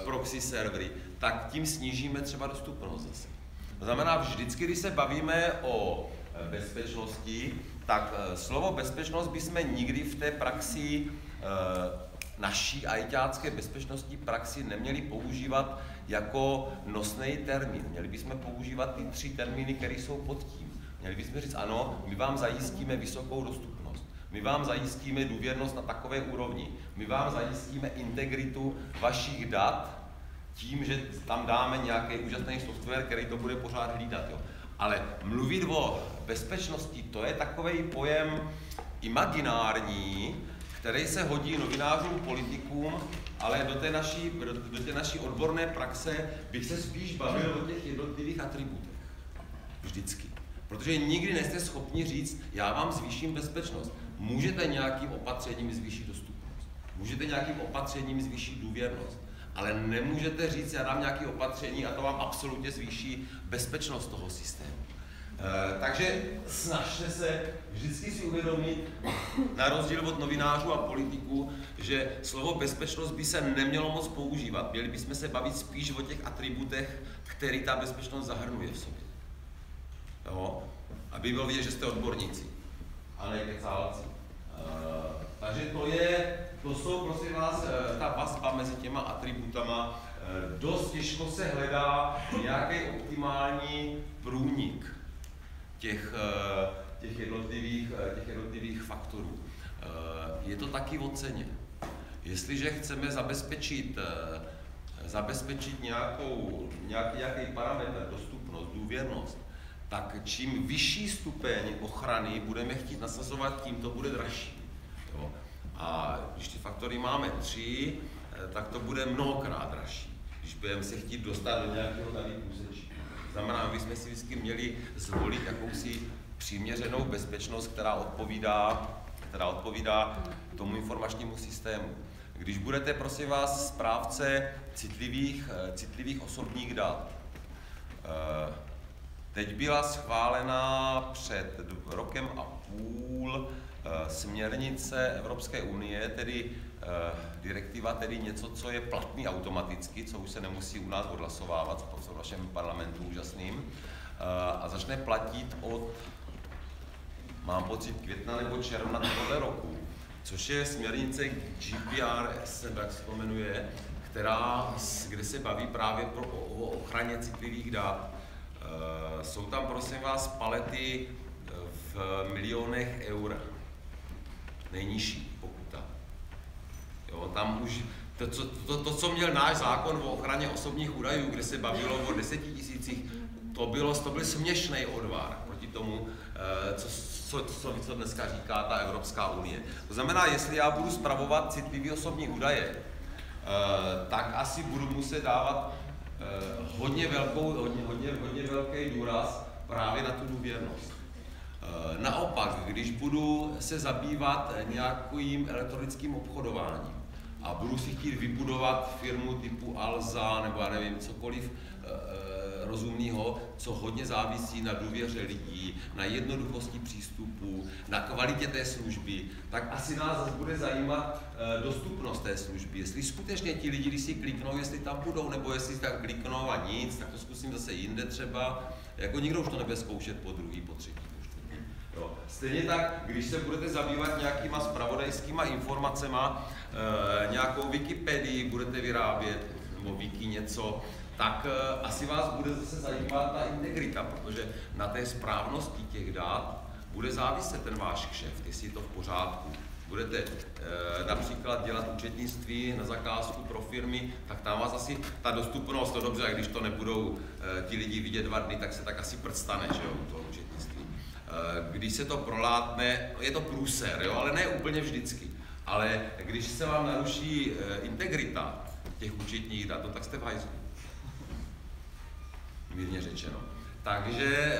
proxy servery, tak tím snížíme třeba dostupnost zase. To znamená, vždycky, když se bavíme o bezpečnosti, tak slovo bezpečnost bychom nikdy v té praxi, naší ajťácké bezpečnostní praxi neměli používat jako nosný termín. Měli bychom používat ty 3 termíny, které jsou pod tím. Měli bychom říct, ano, my vám zajistíme vysokou dostupnost, my vám zajistíme důvěrnost na takové úrovni, my vám zajistíme integritu vašich dat tím, že tam dáme nějaký úžasný software, který to bude pořád hlídat. Jo. Ale mluvit o bezpečnosti, to je takový pojem imaginární, který se hodí novinářům, politikům, ale do té naší odborné praxe bych se spíš bavil o těch jednotlivých atributech. Vždycky. Protože nikdy nejste schopni říct, já vám zvýším bezpečnost. Můžete nějakým opatřením zvýšit dostupnost. Můžete nějakým opatřením zvýšit důvěrnost. Ale nemůžete říct, já dám nějaké opatření a to vám absolutně zvýší bezpečnost toho systému. Takže snažte se vždycky si uvědomit, na rozdíl od novinářů a politiků, že slovo bezpečnost by se nemělo moc používat. Měli bychom se bavit spíš o těch atributech, který ta bezpečnost zahrnuje v sobě. Jo? Aby bylo vidět, že jste odborníci, a ne kecálci. Takže to jsou, prosím vás, ta vazba mezi těma atributama. Dost těžko se hledá nějaký optimální průnik těch jednotlivých faktorů. Je to taky o ceně. Jestliže chceme zabezpečit nějaký parametr, dostupnost, důvěrnost, tak čím vyšší stupeň ochrany budeme chtít nasazovat, tím to bude dražší. Jo? A když ty faktory máme 3, tak to bude mnohokrát dražší, když budeme se chtít dostat do nějakého tady úsečí. Znamená, my jsme si vždycky měli zvolit jakousi přiměřenou bezpečnost, která odpovídá tomu informačnímu systému. Když budete, prosím vás, správce citlivých osobních dat, teď byla schválena před 1,5 rokem směrnice Evropské unie, tedy direktiva, tedy něco, co je platný automaticky, co už se nemusí u nás odhlasovávat v vašem parlamentu úžasným, a začne platit od, mám pocit, května nebo června tohoto roku. což je směrnice GPRS, jak se to jmenuje, kde se baví právě o ochraně citlivých dat. Jsou tam, prosím vás, palety v milionech eur. Nejnižší pokuta. Jo, tam už to, co měl náš zákon o ochraně osobních údajů, kde se bavilo o 10 000, to byl směšný odvar proti tomu, co dneska říká ta Evropská unie. To znamená, jestli já budu spravovat citlivý osobní údaje, tak asi budu muset dávat hodně velký důraz právě na tu důvěrnost. Naopak, když budu se zabývat nějakým elektronickým obchodováním a budu si chtít vybudovat firmu typu Alza nebo já nevím, cokoliv rozumného, co hodně závisí na důvěře lidí, na jednoduchosti přístupu, na kvalitě té služby, tak asi nás zase bude zajímat dostupnost té služby. Jestli skutečně ti lidi, když si kliknou, jestli tam budou, nebo jestli si tak kliknou a nic, tak to zkusím zase jinde třeba. Jako nikdo už to nebude zkoušet po druhý, po třetí, po čtvrtý. Jo. Stejně tak, když se budete zabývat nějakýma zpravodajskýma informacema, nějakou Wikipedii budete vyrábět, nebo wiki něco, tak asi vás bude zase zajímat ta integrita, protože na té správnosti těch dat bude záviset ten váš kšeft, jestli je to v pořádku. Budete například dělat účetnictví na zakázku pro firmy, tak tam vás asi ta dostupnost, to dobře, a když to nebudou ti lidi vidět 2 dny, tak se tak asi prstane, že jo, u toho účetnictví. Když se to prolátne, je to průser, jo, ale ne úplně vždycky. Ale když se vám naruší integrita těch účetních dat, tak jste v hajzlu. Mírně řečeno. Takže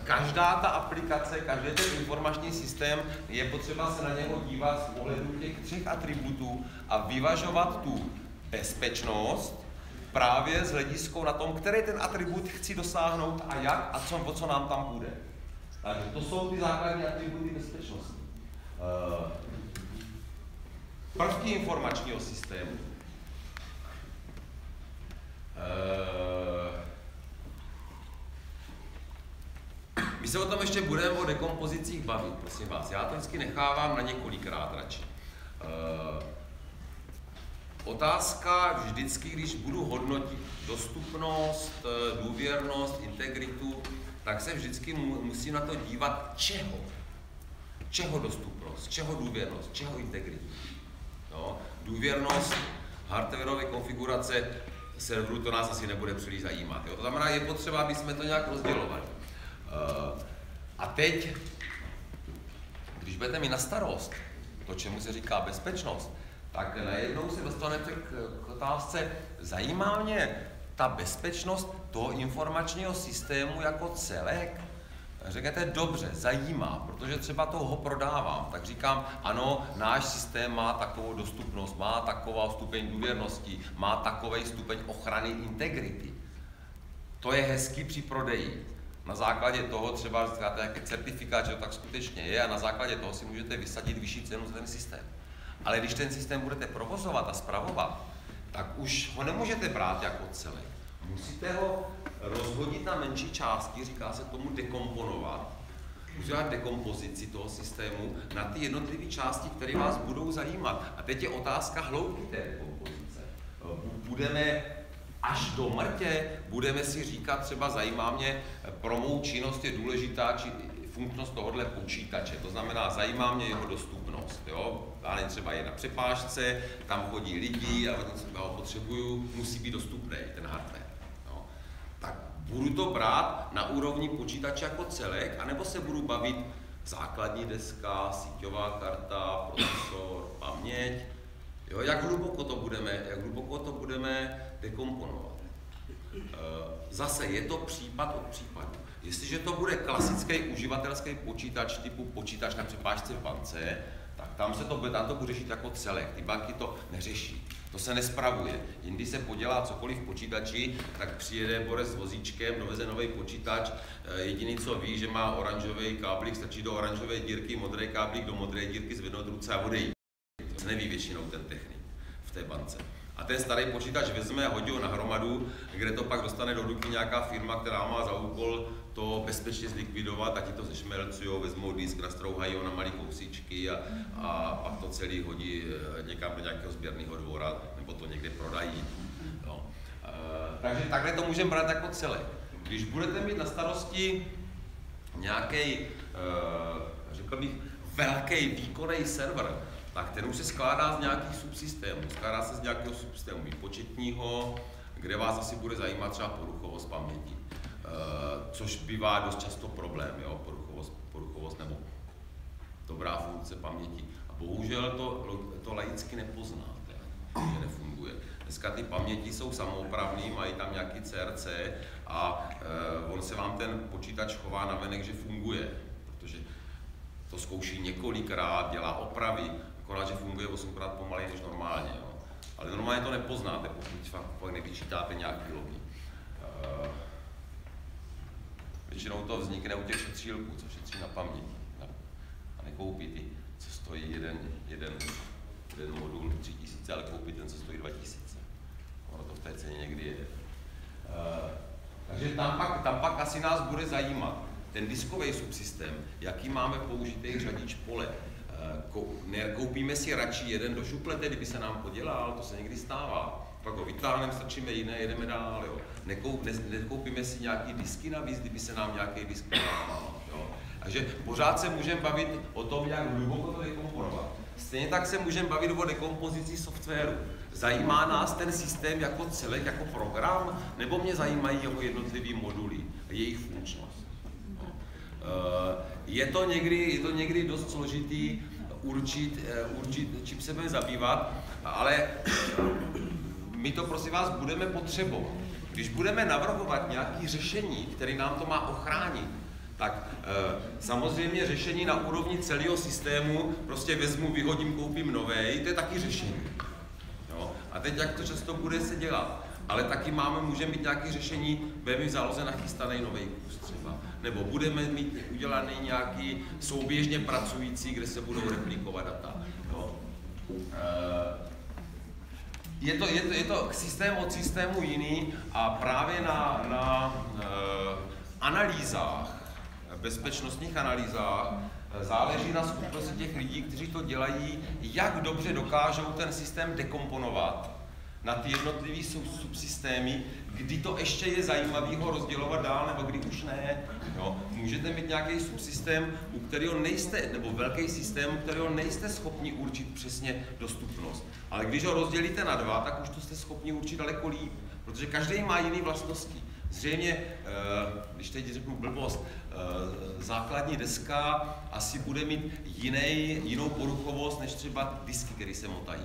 každá ta aplikace, každý ten informační systém je potřeba se na něho dívat z pohledu těch 3 atributů a vyvažovat tu bezpečnost právě s hlediskou na tom, který ten atribut chci dosáhnout a jak a o co nám tam bude. Takže to jsou ty základní atributy bezpečnosti. Prvky informačního systému. My se o tom ještě budeme o dekompozicích bavit, prosím vás. Já to vždycky nechávám na několikrát radši. Otázka vždycky, když budu hodnotit dostupnost, důvěrnost, integritu, tak se vždycky musím na to dívat čeho. Čeho dostupnost, čeho důvěrnost, čeho integritu. No, důvěrnost, hardwareové konfigurace serveru, to nás asi nebude příliš zajímat. Jo? To znamená, je potřeba, aby jsme to nějak rozdělovali. A teď, když budete mít na starost to, čemu se říká bezpečnost, tak najednou se dostanete k otázce, zajímá mě ta bezpečnost toho informačního systému jako celek? Řeknete, dobře, zajímá, protože třeba toho prodávám. Tak říkám, ano, náš systém má takovou dostupnost, má takovou stupeň důvěrnosti, má takový stupeň ochrany integrity. To je hezký při prodeji. Na základě toho třeba říkáte jaký certifikát, že to tak skutečně je a na základě toho si můžete vysadit vyšší cenu za ten systém. Ale když ten systém budete provozovat a spravovat, tak už ho nemůžete brát jako celek. Musíte ho rozhodit na menší části, říká se tomu dekomponovat. Musíte dělat dekompozici toho systému na ty jednotlivé části, které vás budou zajímat. A teď je otázka hloubky té dekompozice. Budeme až do mrtě, budeme si říkat, třeba zajímá mě, pro mou činnost je důležitá funkčnost tohohle počítače, to znamená, zajímá mě jeho dostupnost. Jo? Ale třeba je na přepážce, tam chodí lidi a já ho potřebuju, musí být dostupný ten hardware. Jo? Tak budu to brát na úrovni počítače jako celek, anebo se budu bavit základní deska, síťová karta, procesor, paměť. Jo? Jak hluboko to budeme dekomponovat. Zase je to případ od případu. Jestliže to bude klasický uživatelský počítač typu počítač na přepážce v bance, tak tam to bude řešit jako celek. Ty banky to neřeší. To se nespravuje. Jindy se podělá cokoliv v počítači, tak přijede Borec s vozíčkem, doveze nový počítač, jediný co ví, že má oranžový káblík, stačí do oranžové dírky, modrý káblík do modré dírky, zvednout ruce a odejít. To se neví většinou ten technik v té bance. A ten starý počítač vezme a hodí ho na hromadu, kde to pak dostane do ruky nějaká firma, která má za úkol to bezpečně zlikvidovat a ti to zešmelcujou, vezmou disk, nastrouhají ho na malé kousíčky a pak to celý hodí někam do nějakého sběrného dvora, nebo to někde prodají. No. Takže takhle to můžeme brát jako celek. Když budete mít na starosti nějaký, řekl bych, velký výkonný server, tak ten už se skládá z nějakých subsystémů. Skládá se z nějakého subsystému výpočetního, kde vás asi bude zajímat třeba poruchovost paměti, což bývá dost často problém, jo? Poruchovost nebo dobrá funkce paměti. A bohužel to laicky nepoznáte, že nefunguje. Dneska ty paměti jsou samoopravný, mají tam nějaký CRC a on se vám ten počítač chová navenek, že funguje, protože to zkouší několikrát, dělá opravy, akorát, že funguje 8krát pomaleji než normálně. Jo. Ale normálně to nepoznáte, pokud nevyčítáte nějaký logy. Většinou to vznikne u těch šetřílků, co šetří na paměti. A nekoupí ty, co stojí jeden modul 3000, ale koupí ten, co stojí 2000. Ono to v té ceně někdy je. Takže tam pak asi nás bude zajímat ten diskový subsystém, jaký máme použitý řadič pole. Koupíme si radši jeden do šuplete, kdyby se nám podělal, to se někdy stává. Pak ho vytáhneme, strčíme jiné, jedeme dál. Jo. Nekoupíme si nějaký disky navíc, kdyby se nám nějaký disk podělal. Takže pořád se můžeme bavit o tom, jak hluboko to dekomponovat. Stejně tak se můžeme bavit o dekompozici softwaru. Zajímá nás ten systém jako celek, jako program, nebo mě zajímají jeho jednotlivý moduly a jejich funkčnost? Je to někdy dost složitý určit, čím se budeme zabývat, ale my to prosím vás budeme potřebovat. Když budeme navrhovat nějaké řešení, které nám to má ochránit, tak samozřejmě řešení na úrovni celého systému, prostě vezmu, vyhodím, koupím novej, to je taky řešení. Jo? A teď jak to často bude se dělat? Ale taky můžeme mít nějaké řešení, budeme v záloze nachystaný nový kus třeba. Nebo budeme mít udělaný nějaký souběžně pracující, kde se budou replikovat data. Jo? Je to systém od systému jiný a právě na analýzách, bezpečnostních analýzách, záleží na schopnosti těch lidí, kteří to dělají, jak dobře dokážou ten systém dekomponovat na ty jednotlivé subsystémy, kdy to ještě je zajímavý ho rozdělovat dál, nebo kdy už ne. Jo. Můžete mít nějaký subsystém, u kterého nejste, nebo velký systém, u kterého nejste schopni určit přesně dostupnost. Ale když ho rozdělíte na dva, tak už to jste schopni určit daleko líp, protože každý má jiné vlastnosti. Zřejmě, když teď řeknu blbost, základní deska asi bude mít jinou poruchovost než třeba disky, které se motají.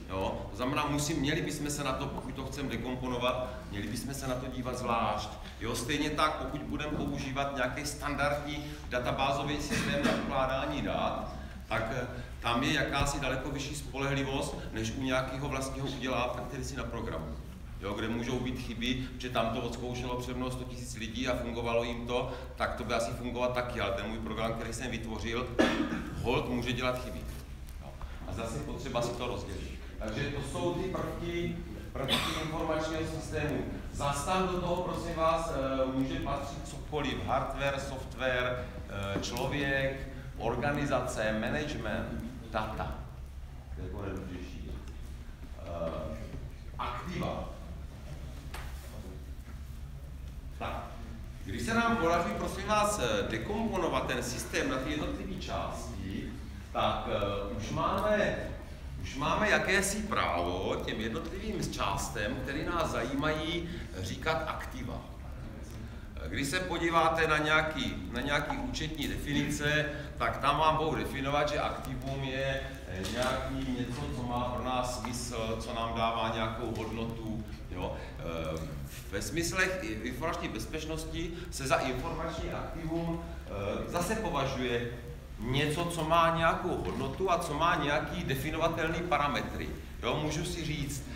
Jo? To znamená, měli bychom se na to, pokud to chceme dekomponovat, měli bychom se na to dívat zvlášť. Jo? Stejně tak, pokud budeme používat nějaký standardní databázový systém na ukládání dat, tak tam je jakási daleko vyšší spolehlivost, než u nějakého vlastního udělávka, který si na programu. Jo, kde můžou být chyby, že tam to odzkoušelo před mnou 100 000 lidí a fungovalo jim to, tak to by asi fungovat taky, ale ten můj program, který jsem vytvořil, holt může dělat chyby. Jo. A zase potřeba si to rozdělit. Takže to jsou ty prvky informačního systému. Zastan do toho, prosím vás, může patřit cokoliv, hardware, software, člověk, organizace, management, data. Jako nejdůležitější. Aktiva. Tak, když se nám podaří, prosím vás, dekomponovat ten systém na ty jednotlivé části, tak už máme jakési právo těm jednotlivým částem, které nás zajímají, říkat aktiva. Když se podíváte na nějaký účetní definice, tak tam vám budou definovat, že aktivum je něco, co má pro nás smysl, co nám dává nějakou hodnotu. Jo. Ve smyslech informační bezpečnosti se za informační aktivum zase považuje něco, co má nějakou hodnotu a co má nějaký definovatelný parametry. Jo, můžu si říct,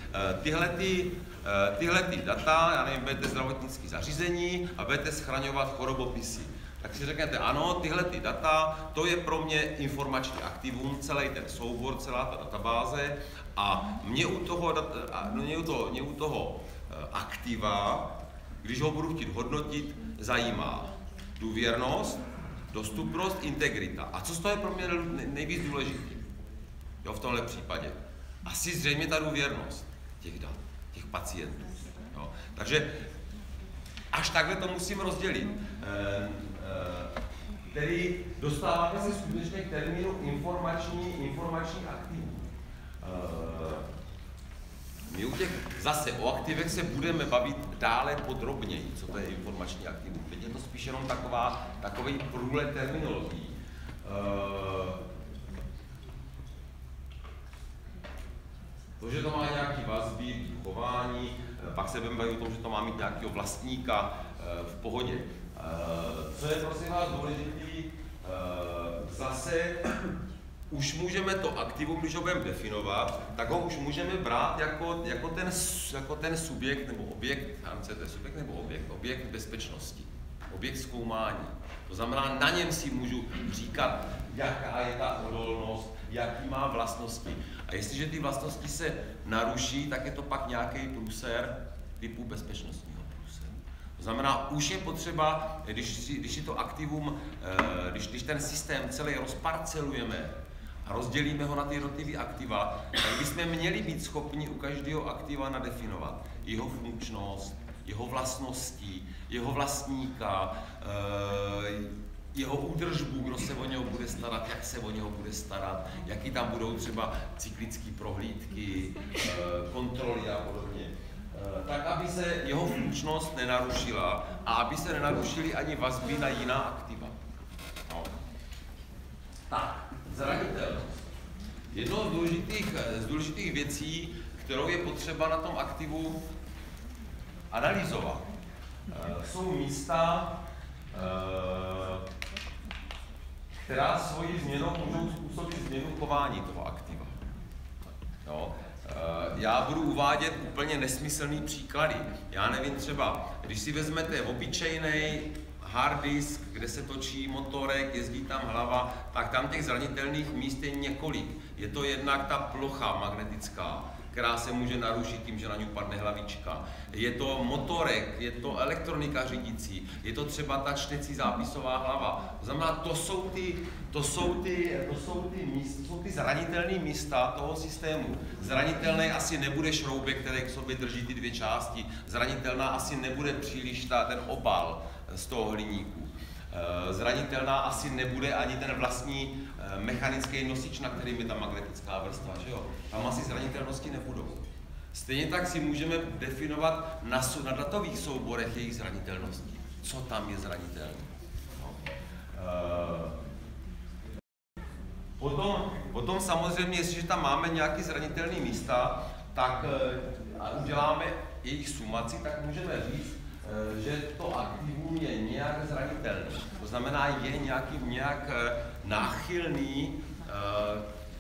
tyhle data, já nevím, budete zdravotnické zařízení a budete schraňovat chorobopisy. tak si řeknete, ano, tyhle ty data, to je pro mě informační aktivum, celý ten soubor, celá ta databáze a mě u toho aktiva, když ho budu chtít hodnotit, zajímá důvěrnost, dostupnost, integrita. A co z toho je pro mě nejvíc důležitý? Jo, v tomhle případě. Asi zřejmě ta důvěrnost těch dat, těch pacientů. Jo. Takže až takhle to musím rozdělit. Tedy dostáváme se skutečně k termínu informační aktivum. My zase o aktivech se budeme bavit dále podrobněji, co to je informační aktivum. Teď je to spíš jenom takový průlet terminologií. To, že to má nějaký vazby, chování, pak se budeme bavit o tom, že to má mít nějakého vlastníka v pohodě. Co je prosím vás důležitý, zase už můžeme to aktivum, když ho budeme definovat, tak ho už můžeme brát jako ten subjekt nebo objekt, to je subjekt nebo objekt bezpečnosti, objekt zkoumání. To znamená, na něm si můžu říkat, jaká je ta odolnost, jaký má vlastnosti. A jestliže ty vlastnosti se naruší, tak je to pak nějaký průser typu bezpečnostního průseru. To znamená, už je potřeba, když si to aktivum, když ten systém celý rozparcelujeme a rozdělíme ho na ty jednotlivé aktiva, tak bychom měli být schopni u každého aktiva nadefinovat jeho funkčnost, jeho vlastnosti, jeho vlastníka, jeho údržbu, kdo se o něho bude starat, jak se o něho bude starat, jaký tam budou třeba cyklické prohlídky, kontroly a podobně. Tak, aby se jeho funkčnost nenarušila a aby se nenarušily ani vazby na jiná aktiva. No. Tak, zranitelnost. Jednou z důležitých věcí, kterou je potřeba na tom aktivu analyzovat, jsou místa, která svojí změnou můžou způsobit změnu chování toho aktiva. No, já budu uvádět úplně nesmyslný příklady. Já nevím, třeba, když si vezmete obyčejný hard disk, kde se točí motorek, jezdí tam hlava, tak tam těch zranitelných míst je několik. Je to jednak ta plocha magnetická, která se může narušit tím, že na ní padne hlavička. Je to motorek, je to elektronika řídící, je to třeba ta čtecí zápisová hlava. To znamená, to jsou ty zranitelné místa toho systému. Zranitelný asi nebude šroubek, který k sobě drží ty dvě části. Zranitelná asi nebude příliš ten obal z toho hliníku. Zranitelná asi nebude ani ten vlastní mechanický nosič, na kterým je ta magnetická vrstva, že jo? Tam asi zranitelnosti nebudou. Stejně tak si můžeme definovat na datových souborech jejich zranitelnosti. Co tam je zranitelné? No. Potom samozřejmě, jestliže tam máme nějaké zranitelné místa, tak a uděláme jejich sumaci, tak můžeme říct, že to aktivum je nějak zranitelné. To znamená, je nějak náchylný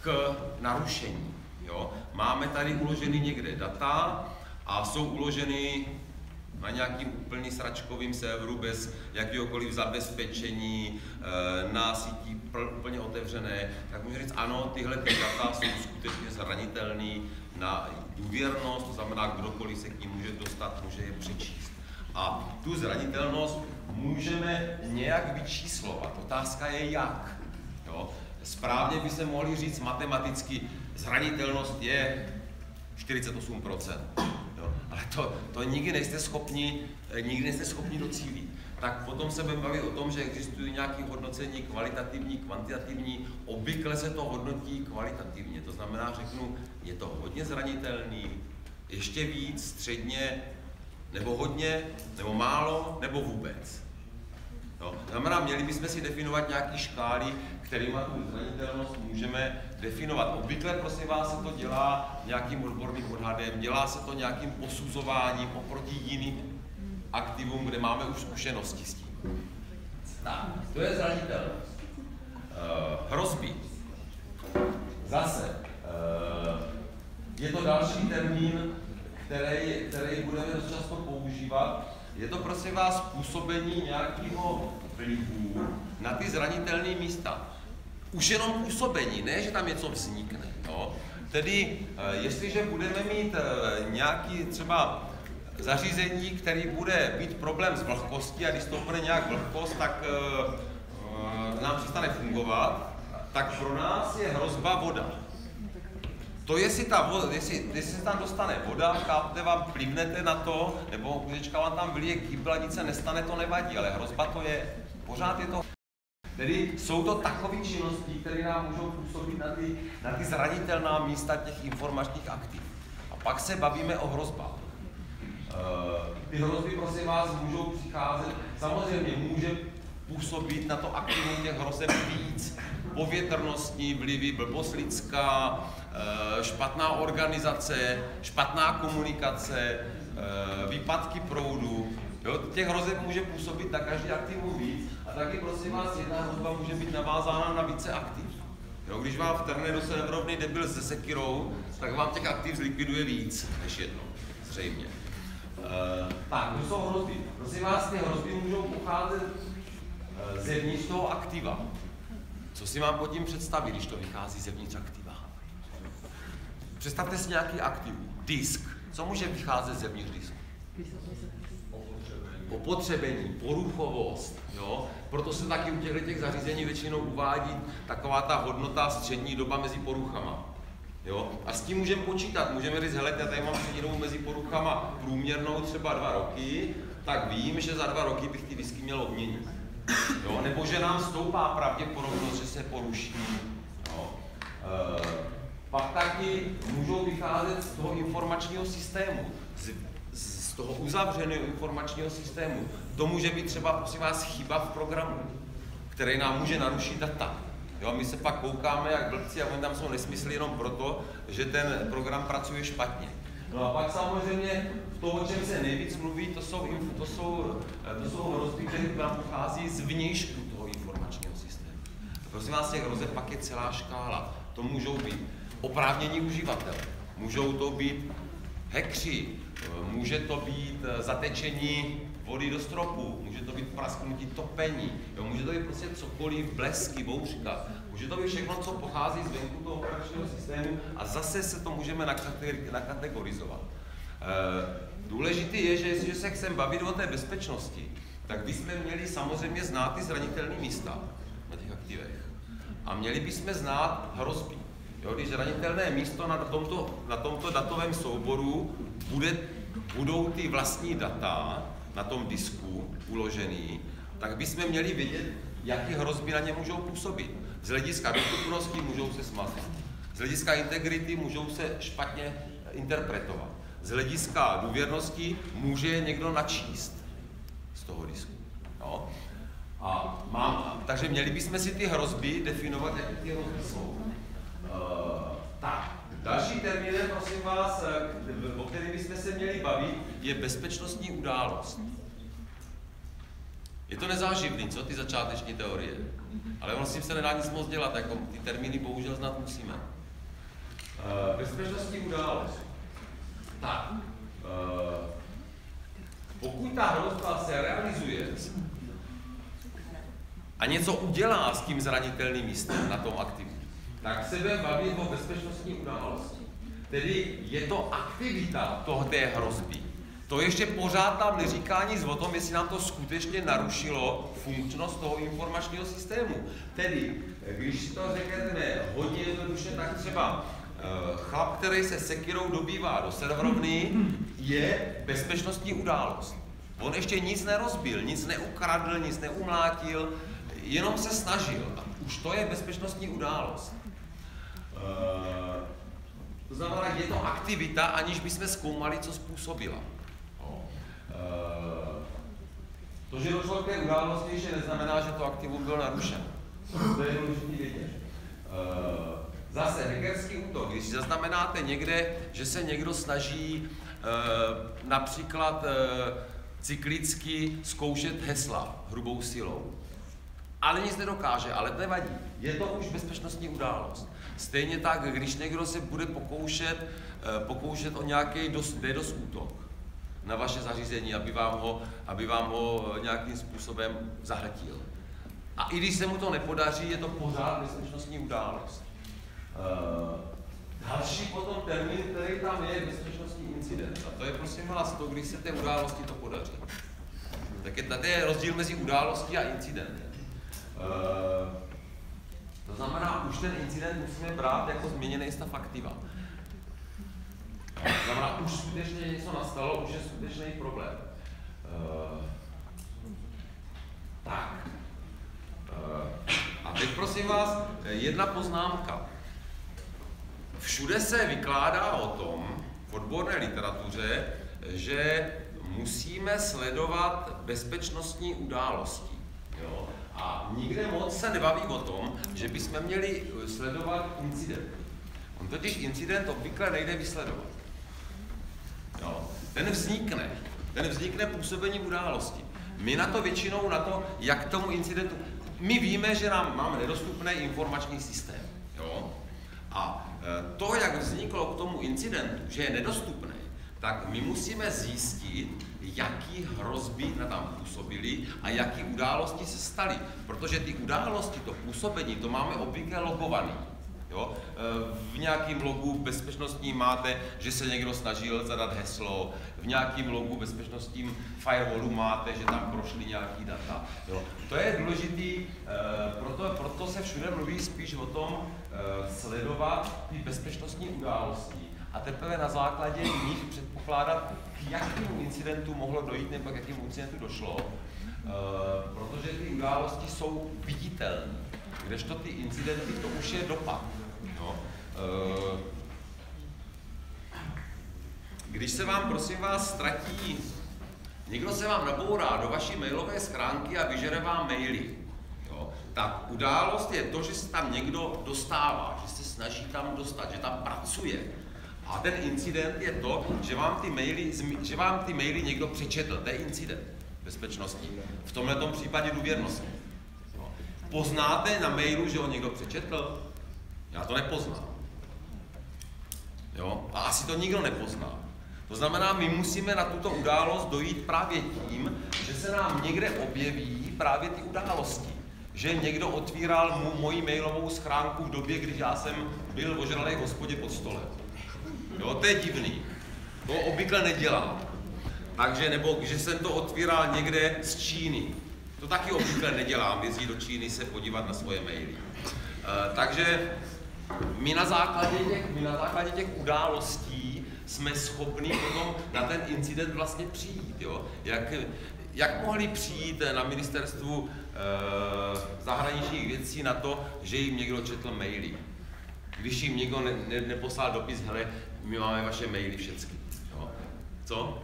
k narušení. Jo? Máme tady uložený někde data a jsou uloženy na nějakým úplně sračkovým serveru bez jakéhokoliv zabezpečení, na síti úplně otevřené, tak můžu říct, ano, tyhle data jsou skutečně zranitelné na důvěrnost, to znamená, kdokoliv se k ním může dostat, může je přečíst. A tu zranitelnost můžeme nějak vyčíslovat. Otázka je jak. Jo? Správně by se mohli říct matematicky, zranitelnost je 48%. Jo? Ale to nikdy nejste schopni docílit. Tak potom se budeme bavit o tom, že existují nějaké hodnocení kvalitativní, kvantitativní, obvykle se to hodnotí kvalitativně. To znamená, řeknu, je to hodně zranitelný, ještě víc, středně, nebo hodně, nebo málo, nebo vůbec. No, znamená, měli bychom si definovat nějaké škály, kterými tu zranitelnost můžeme definovat. Obvykle, prosím vás, se to dělá nějakým odborným odhadem, dělá se to nějakým posuzováním oproti jiným aktivům, kde máme už zkušenosti s tím. Tak, to je zranitelnost. Hrozby. Zase, je to další termín, který budeme dost často používat. Je to prosím vás působení nějakého vlivů na ty zranitelné místa. Už jenom působení, ne, že tam něco vznikne. No. Tedy, jestliže budeme mít nějaký třeba zařízení, který bude mít problém s vlhkostí a když stoupne nějak vlhkost, tak nám přestane fungovat, tak pro nás je hrozba voda. To, jestli se tam dostane voda, kápte vám, plivnete na to, nebo kuzička vám tam vylije kýbl a nic se nestane, to nevadí, ale hrozba to je. Pořád je to. Tedy jsou to takové činnosti, které nám můžou působit na ty zranitelná místa těch informačních aktiv. A pak se bavíme o hrozbách. Ty hrozby, prosím vás, můžou přicházet, samozřejmě může působit na to aktivum těch hrozeb víc. Povětrnostní vlivy, blbost lidská, špatná organizace, špatná komunikace, výpadky proudu. Jo, těch hrozeb může působit na každý aktivum víc. A taky, prosím vás, jedna hrozba může být navázána na více aktiv. Jo, když vám vtrhne do severovny debil se sekirou, tak vám těch aktiv zlikviduje víc než jedno, zřejmě. Tak, to jsou hrozby. Prosím vás, ty hrozby můžou pocházet zevnitř toho aktiva. Co si mám pod tím představit, když to vychází zevnitř aktiva? Představte si nějaký aktiv. Disk. Co může vycházet zevnitř disku? Opotřebení, poruchovost. Jo? Proto se taky u těch zařízení většinou uvádí taková ta hodnota střední doba mezi poruchama. Jo? A s tím můžeme počítat. Můžeme říct, hele, já tady mám střední dobu mezi poruchama průměrnou třeba 2 roky, tak vím, že za 2 roky bych ty disky měl obměnit. Jo? Nebo že nám stoupá pravděpodobnost, že se poruší. Jo? Pak taky můžou vycházet z toho informačního systému, z toho uzavřeného informačního systému. To může být třeba, prosím vás, chyba v programu, který nám může narušit data. Jo, my se pak koukáme jak blbci a oni tam jsou nesmysly jenom proto, že ten program pracuje špatně. No a pak samozřejmě to, o čem se nejvíc mluví, to jsou hrozby, které k nám pochází z vnějšku toho informačního systému. Prosím vás, těch hrozeb pak je celá škála. To můžou být oprávnění uživatele, můžou to být hackři, může to být zatečení vody do stropu, může to být prasknutí topení, jo, může to být prostě cokoliv, blesky, bouřka, může to být všechno, co pochází zvenku toho operačního systému a zase se to můžeme nakategorizovat. Důležité je, že jestliže se chceme bavit o té bezpečnosti, tak bychom měli samozřejmě znát ty zranitelné místa na těch aktivech a měli bychom znát hrozby. Jo, když zranitelné místo na tomto datovém souboru budou ty vlastní data na tom disku uložený, tak bychom měli vědět, jaké hrozby na ně můžou působit. Z hlediska dostupnosti můžou se smazat. Z hlediska integrity můžou se špatně interpretovat. Z hlediska důvěrnosti může někdo načíst z toho disku. Jo? Takže měli bychom si ty hrozby definovat, jaké ty hrozby jsou. Tak, další termínem, prosím vás, o kterém bychom se měli bavit, je bezpečnostní událost. Je to nezáživný, co, ty začáteční teorie? Ale vlastně se nedá nic moc dělat, jako ty termíny bohužel znát musíme. Bezpečnostní událost. Tak, pokud ta hrozba se realizuje a něco udělá s tím zranitelným místem na tom aktivu, tak se budeme bavit o bezpečnostní události. Tedy je to aktivita té hrozby. To ještě pořád tam neříká nic o tom, jestli nám to skutečně narušilo funkčnost toho informačního systému. Tedy, když to řekneme hodně jednoduše, tak třeba chlap, který se sekirou dobývá do serverovny, je bezpečnostní událost. On ještě nic nerozbil, nic neukradl, nic neumlátil, jenom se snažil. A už to je bezpečnostní událost. To znamená, je to aktivita, aniž bychom zkoumali, co způsobila. To, že došlo k té události, ještě neznamená, že to aktivum bylo narušeno. To je důležité vědět. Zase hackerský útok, když zaznamenáte někde, že se někdo snaží například cyklicky zkoušet hesla hrubou silou, ale nic nedokáže, ale to nevadí. Je to už bezpečnostní událost. Stejně tak, když někdo se bude pokoušet o nějaký DDoS útok na vaše zařízení, aby vám ho nějakým způsobem zahltil. A i když se mu to nepodaří, je to pořád bezpečnostní událost. Další potom termín, který tam je bezpečnostní incident. A to je prosím vás to, když se té události to podaří. Tak tady je rozdíl mezi událostí a incidentem. To znamená, už ten incident musíme brát jako změněný stav aktiva. To znamená, už skutečně něco nastalo, už je skutečný problém. A teď prosím vás, jedna poznámka. Všude se vykládá o tom, v odborné literatuře, že musíme sledovat bezpečnostní události. Jo? A nikde moc se nebaví o tom, že bychom měli sledovat incident. On totiž incident obvykle nejde vysledovat. Jo? Ten vznikne působením události. My na to většinou, na to, jak k tomu incidentu... My víme, že máme nedostupný informační systém. Jo? A to, jak vzniklo k tomu incidentu, že je nedostupný, tak my musíme zjistit, jaký hrozby na tam působily a jaký události se staly. Protože ty události, to působení, to máme obvykle logovaný. Jo? V nějakém logu bezpečnostním máte, že se někdo snažil zadat heslo, v nějakém logu bezpečnostním firewallu máte, že tam prošly nějaký data. Jo? To je důležitý, proto se všude mluví spíš o tom sledovat ty bezpečnostní události a teprve na základě nich předpokládat, k jakému incidentu mohlo dojít nebo k jakému incidentu došlo, protože ty události jsou viditelné. Kdežto ty incidenty, to už je dopad. No. Když se vám, prosím vás, ztratí, někdo se vám nabourá do vaší mailové schránky a vyžere vám maily, jo, tak událost je to, že se tam někdo dostává, že se snaží tam dostat, že tam pracuje. A ten incident je to, že vám ty maily někdo přečetl. To je incident bezpečnostní. V tomhletom případě důvěrnosti. Poznáte na mailu, že ho někdo přečetl? Já to nepoznám. Jo? A asi to nikdo nepozná. To znamená, my musíme na tuto událost dojít právě tím, že se nám někde objeví právě ty události. Že někdo otvíral moji mailovou schránku v době, když já jsem byl ožralej v hospodě pod stolem. Jo? To je divný. To obvykle nedělám. Takže, nebo že jsem to otvíral někde z Číny. To taky obvykle nedělám, jezdí do Číny se podívat na svoje maily. Takže my na základě těch událostí jsme schopni potom na ten incident vlastně přijít. Jo? Jak mohli přijít na ministerstvu zahraničních věcí na to, že jim někdo četl maily? Když jim někdo neposlal dopis, hele, my máme vaše maily všechny. Jo? Co?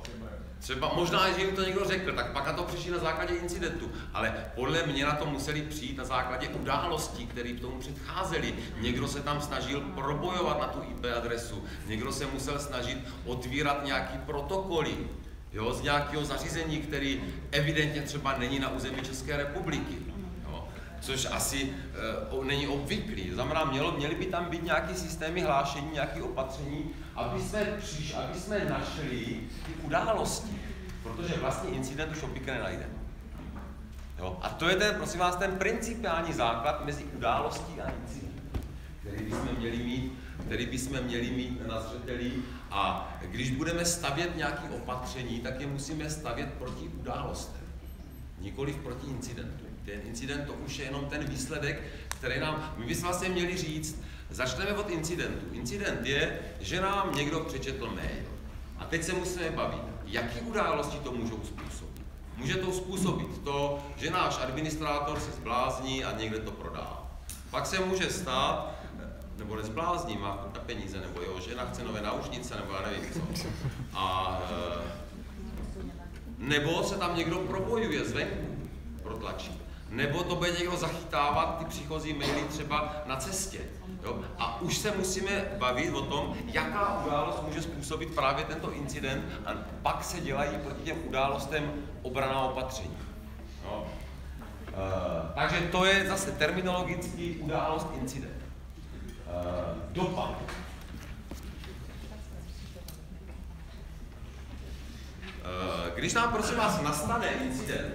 Třeba možná, že jim to někdo řekl, tak pak na to přišli na základě incidentu, ale podle mě na to museli přijít na základě událostí, které k tomu předcházely. Někdo se tam snažil probojovat na tu IP adresu, někdo se musel snažit otvírat nějaký protokoly, jo, z nějakého zařízení, který evidentně třeba není na území České republiky. Jo, což asi není obvyklý. Znamená, měly by tam být nějaké systémy hlášení, nějaké opatření, aby jsme našli ty události, protože vlastní incident už obvykle nenajdeme. Jo? A to je ten, prosím vás, ten principiální základ mezi událostí a incidentem, který bychom měli mít na zřeteli. A když budeme stavět nějaké opatření, tak je musíme stavět proti událostem, nikoliv proti incidentu. Ten incident to už je jenom ten výsledek, který my bychom vlastně měli říct, začneme od incidentu. Incident je, že nám někdo přečetl mail. A teď se musíme bavit, jaké události to můžou způsobit. Může to způsobit to, že náš administrátor se zblázní a někde to prodá. Pak se může stát, nebo nezblázní, má na peníze, nebo jeho žena chce nové náušnice, nebo já nevím co. Nebo se tam někdo propojuje zvenku, protlačí. Nebo to bude někdo zachytávat ty příchozí maily třeba na cestě. Jo? A už se musíme bavit o tom, jaká událost může způsobit právě tento incident a pak se dělají proti těm událostem obranná opatření. Jo? Takže to je zase terminologický událost incident. Dopad. Když nám prosím vás nastane incident,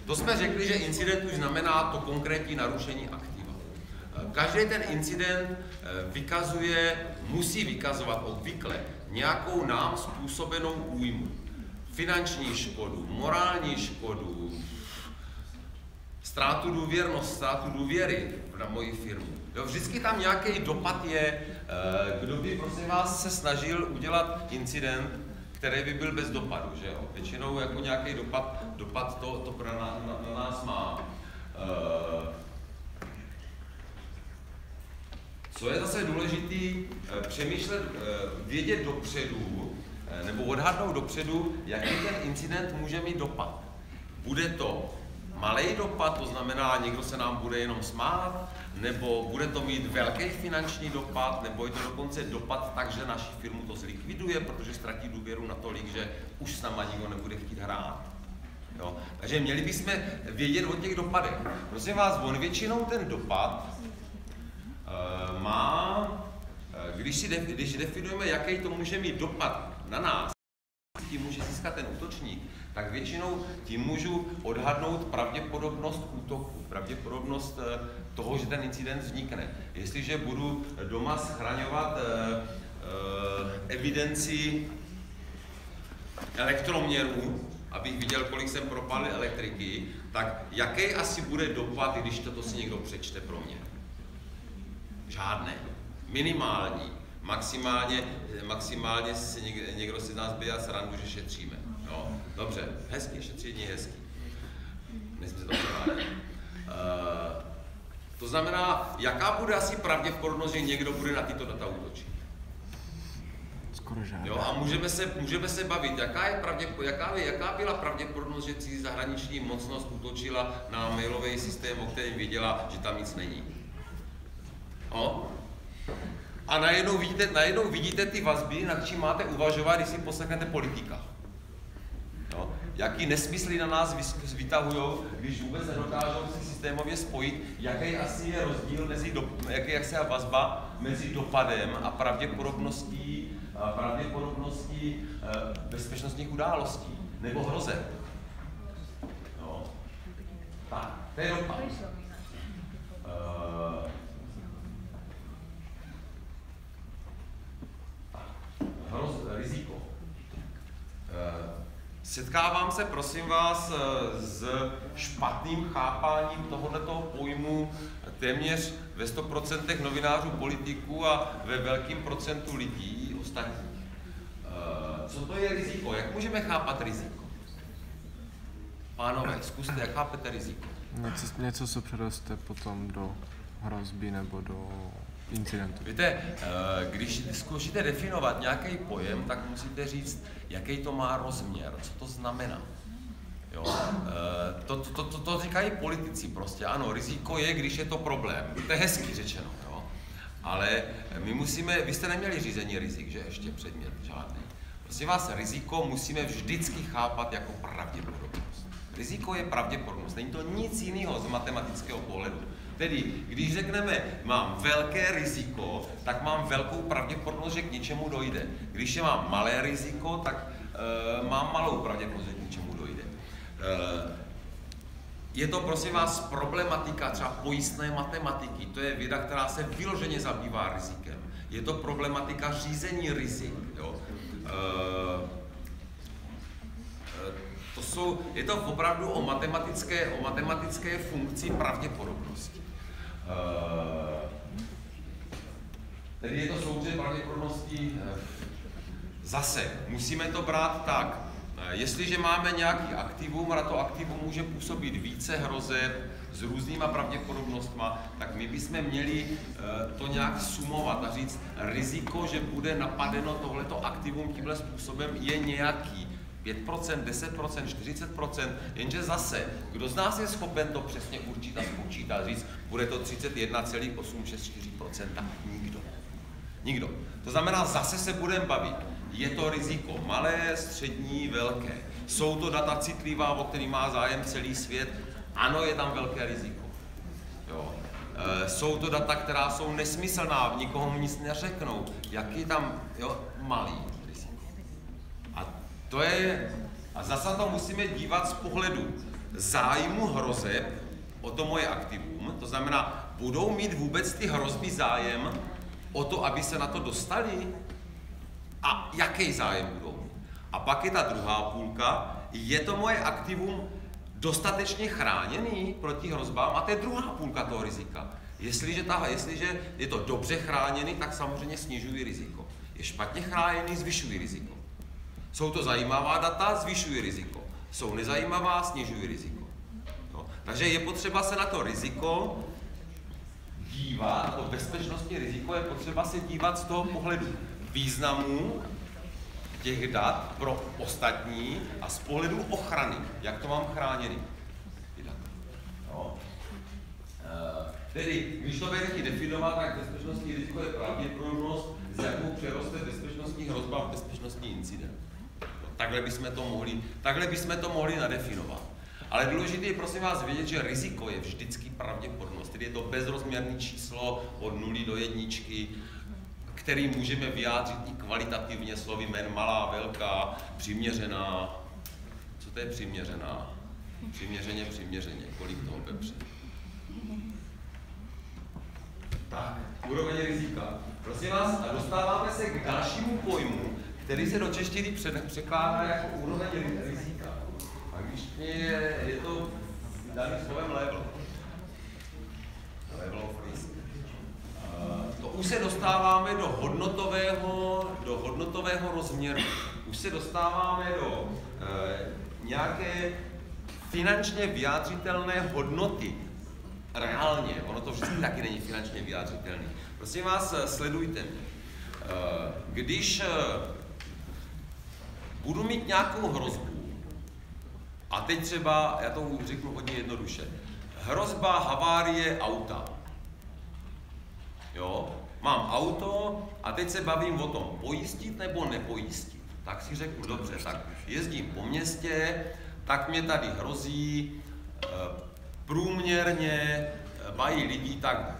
To jsme řekli, že incident už znamená to konkrétní narušení aktiva. Každý ten incident musí vykazovat obvykle nějakou nám způsobenou újmu. Finanční škodu, morální škodu, ztrátu důvěrnosti, ztrátu důvěry na moji firmu. Jo, vždycky tam nějaký dopad je, kdo by, prosím vás, se snažil udělat incident, který by byl bez dopadu, že jo? Většinou jako nějaký dopad to na nás má. Co je zase důležitý, přemýšlet, vědět dopředu, nebo odhadnout dopředu, jaký ten incident může mít dopad. Bude to malý dopad, to znamená, někdo se nám bude jenom smát, nebo bude to mít velký finanční dopad, nebo je to dokonce dopad tak, že naši firmu to zlikviduje, protože ztratí důvěru natolik, že už s náma nikdo nebude chtít hrát. Jo? Takže měli bychom vědět o těch dopadech. Prosím vás, on většinou ten dopad má, když definujeme, jaký to může mít dopad na nás, tím může získat ten útočník, tak většinou tím můžu odhadnout pravděpodobnost útoku, pravděpodobnost toho, že ten incident vznikne. Jestliže budu doma schraňovat evidenci elektroměrů, abych viděl, kolik jsem propálil elektriky, tak jaký asi bude dopad, když toto si někdo přečte pro mě? Žádné. Minimální. Maximálně si někdo si nás dělá srandu, že šetříme. No, dobře, hezky, šetření je hezky. Nejsme to převádět. To znamená, jaká bude asi pravděpodobnost, že někdo bude na tyto data útočit? Skoro žádná. Jo, a můžeme se bavit, jaká byla pravděpodobnost, že cizí zahraniční mocnost útočila na mailový systém, o kterém věděla, že tam nic není. No? A najednou vidíte ty vazby, nad čím máte uvažovat, když si poslechnete politika. No? Jaký nesmysly na nás vytahujou, když vůbec nedokážou si systémově spojit, jaký asi je rozdíl jaký je vazba mezi dopadem a pravděpodobností bezpečnostních událostí nebo hrozeb. No. Tak, to je dopad. Riziko. Setkávám se, prosím vás, s špatným chápáním tohoto pojmu téměř ve 100% novinářů, politiků a ve velkém procentu lidí ostatních. Co to je riziko? Jak můžeme chápat riziko? Pánové, zkuste, jak chápete riziko? Něco, co přeroste potom do hrozby nebo do incidentu. Víte, když zkoušíte definovat nějaký pojem, tak musíte říct, jaký to má rozměr, co to znamená. Jo? To říkají politici prostě, ano, riziko je, když je to problém. To je hezky řečeno, jo? Ale vy jste neměli řízení rizik, že ještě předmět žádný. Prosím vás, riziko musíme vždycky chápat jako pravděpodobnost. Riziko je pravděpodobnost, není to nic jiného z matematického pohledu. Tedy, když řekneme, mám velké riziko, tak mám velkou pravděpodobnost, že k něčemu dojde. Když mám malé riziko, tak mám malou pravděpodobnost, že k něčemu dojde. Je to, prosím vás, problematika třeba pojistné matematiky. To je věda, která se vyloženě zabývá rizikem. Je to problematika řízení rizik. Jo? Je to opravdu o matematické funkci pravděpodobnosti. Tedy je to součet pravděpodobností. Zase musíme to brát tak, jestliže máme nějaký aktivum a na to aktivum může působit více hrozeb s různýma pravděpodobnostma, tak my bychom měli to nějak sumovat a říct, riziko, že bude napadeno tohleto aktivum tímhle způsobem, je nějaký. 5%, 10%, 40%, jenže zase, kdo z nás je schopen to přesně určit a spočítat, říct, bude to 31,864%? Nikdo. To znamená, zase se budeme bavit. Je to riziko malé, střední, velké. Jsou to data citlivá, o který má zájem celý svět? Ano, je tam velké riziko. Jo. Jsou to data, která jsou nesmyslná, nikomu nic neřeknou. Jak je tam malý riziko? A zase to musíme dívat z pohledu zájmu hrozeb o to moje aktivum, to znamená, budou mít vůbec ty hrozby zájem o to, aby se na to dostali? A jaký zájem budou mít? A pak je ta druhá půlka, je to moje aktivum dostatečně chráněný proti hrozbám? A to je druhá půlka toho rizika. Jestliže je to dobře chráněný, tak samozřejmě snižují riziko. Je špatně chráněný, zvyšují riziko. Jsou to zajímavá data, zvyšují riziko. Jsou nezajímavá, snižují riziko. No, takže je potřeba se na to riziko dívat, na to bezpečnostní riziko je potřeba se dívat z toho pohledu významu těch dat pro ostatní a z pohledu ochrany, jak to mám chráněný. No. Tedy, když to bude chtít definovat, tak bezpečnostní riziko je pravděpodobnost, s jakou přeroste bezpečnostní hrozba v bezpečnostní incident. No, takhle bychom to mohli nadefinovat. Ale důležité je prosím vás vědět, že riziko je vždycky pravděpodobnost, tedy je to bezrozměrné číslo od 0 do 1, který můžeme vyjádřit i kvalitativně slovy jmen malá, velká, přiměřená. Co to je přiměřená? Přiměřeně, kolik toho pepře? Tak, úroveň rizika. Prosím vás, a dostáváme se k dalšímu pojmu, který se do češtiny překládá jako úroveň rizika. A když je to daný slovem level. Level of risk. To už se dostáváme do hodnotového rozměru. Už se dostáváme do nějaké finančně vyjádřitelné hodnoty. Reálně, ono to vždycky taky není finančně vyjádřitelné. Prosím vás, sledujte mě. Když budu mít nějakou hrozbu, a teď třeba, já to řeknu hodně jednoduše, hrozba havárie auta. Jo? Mám auto a teď se bavím o tom, pojistit nebo nepojistit. Tak si řeknu, dobře, tak jezdím po městě, tak mě tady hrozí průměrně mají lidi tak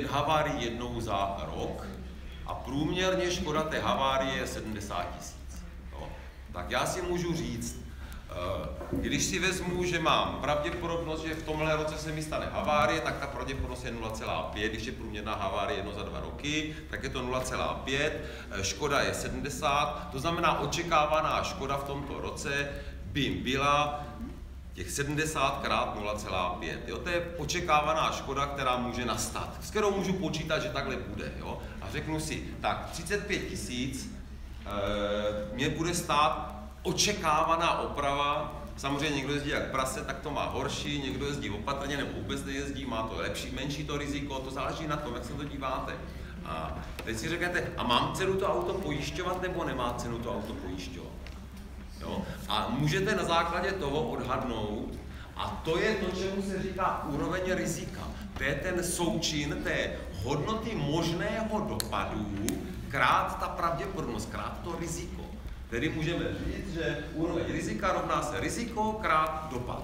havárii jednou za rok a průměrně škoda té havárie je 70 000. Tak já si můžu říct, když si vezmu, že mám pravděpodobnost, že v tomhle roce se mi stane havárie, tak ta pravděpodobnost je 0,5, když je průměrná havárie 1 za 2 roky, tak je to 0,5, škoda je 70, to znamená očekávaná škoda v tomto roce by byla těch 70 krát 0,5. To je očekávaná škoda, která může nastat, s kterou můžu počítat, že takhle bude. Jo? A řeknu si, tak 35 000 mě bude stát očekávaná oprava. Samozřejmě někdo jezdí jak prase, tak to má horší, někdo jezdí opatrně nebo vůbec nejezdí, má to lepší, menší to riziko, to záleží na tom, jak se to díváte. A teď si řeknete, a mám cenu to auto pojišťovat nebo nemá cenu to auto pojišťovat? Jo? A můžete na základě toho odhadnout, a to je to, čemu se říká úroveň rizika. To je ten součin té hodnoty možného dopadu krát ta pravděpodobnost, krát to riziko. Tedy můžeme říct, že úroveň rizika rovná se riziko krát dopad.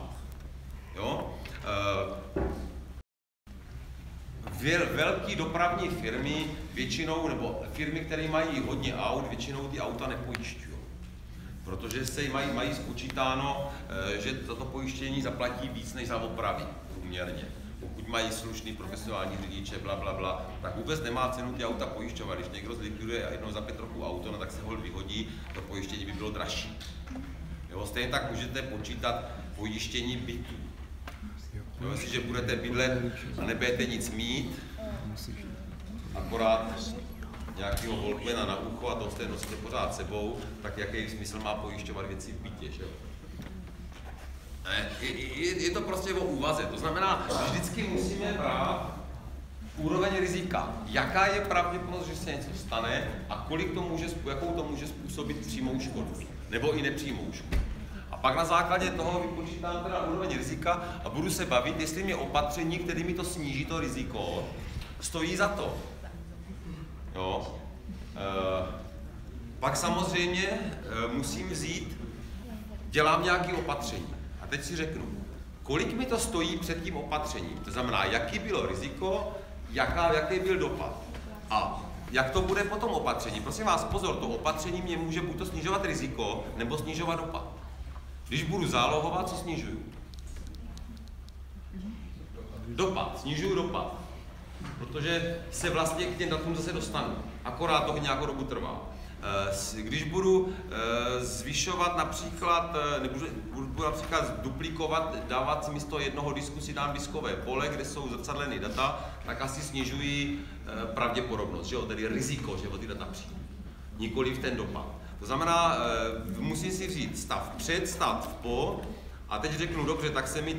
Jo? Velké dopravní firmy většinou, nebo firmy, které mají hodně aut, většinou ty auta nepojišťují. Protože se mají spočítáno, že toto pojištění zaplatí víc než za opravy průměrně. Pokud mají slušný profesionální řidiče, blablabla, tak vůbec nemá cenu ty auta pojišťovat. Když někdo zlikviduje jednou za 5 roků auto, no tak se ho vyhodí, to pojištění by bylo dražší. Jo, stejně tak můžete počítat pojištění bytů. Jo, jestliže budete bydlet a nebudete nic mít, akorát nějakého Walkmana na ucho a to jste nosíte pořád sebou, tak jaký smysl má pojišťovat věci v bytě, že jo? Je to prostě o úvaze, to znamená, vždycky musíme brát úroveň rizika. Jaká je pravděpodobnost, že se něco stane a jakou to může způsobit přímou škodu, nebo i nepřímou škodu. A pak na základě toho vypočítám teda úroveň rizika a budu se bavit, jestli mě opatření, které mi to sníží to riziko, stojí za to. Jo? Pak samozřejmě musím dělám nějaké opatření. A teď si řeknu, kolik mi to stojí před tím opatřením. To znamená, jaký bylo riziko, jaký byl dopad. A jak to bude po tom opatření. Prosím vás, pozor, to opatření mě může buď to snižovat riziko, nebo snižovat dopad. Když budu zálohovat, co snižuju? Dopad, snižuju dopad. Protože se vlastně k těm datům zase dostanu. Akorát to nějakou dobu trvá. Když budu zvyšovat například, budu například duplikovat, dávat místo jednoho disku si dám diskové pole, kde jsou zrcadlené data, tak asi snižují pravděpodobnost, že jo, tedy riziko, že o ty data přijdu. Nikoliv ten dopad. To znamená, musím si říct stav před, stav po, a teď řeknu, dobře, tak se mi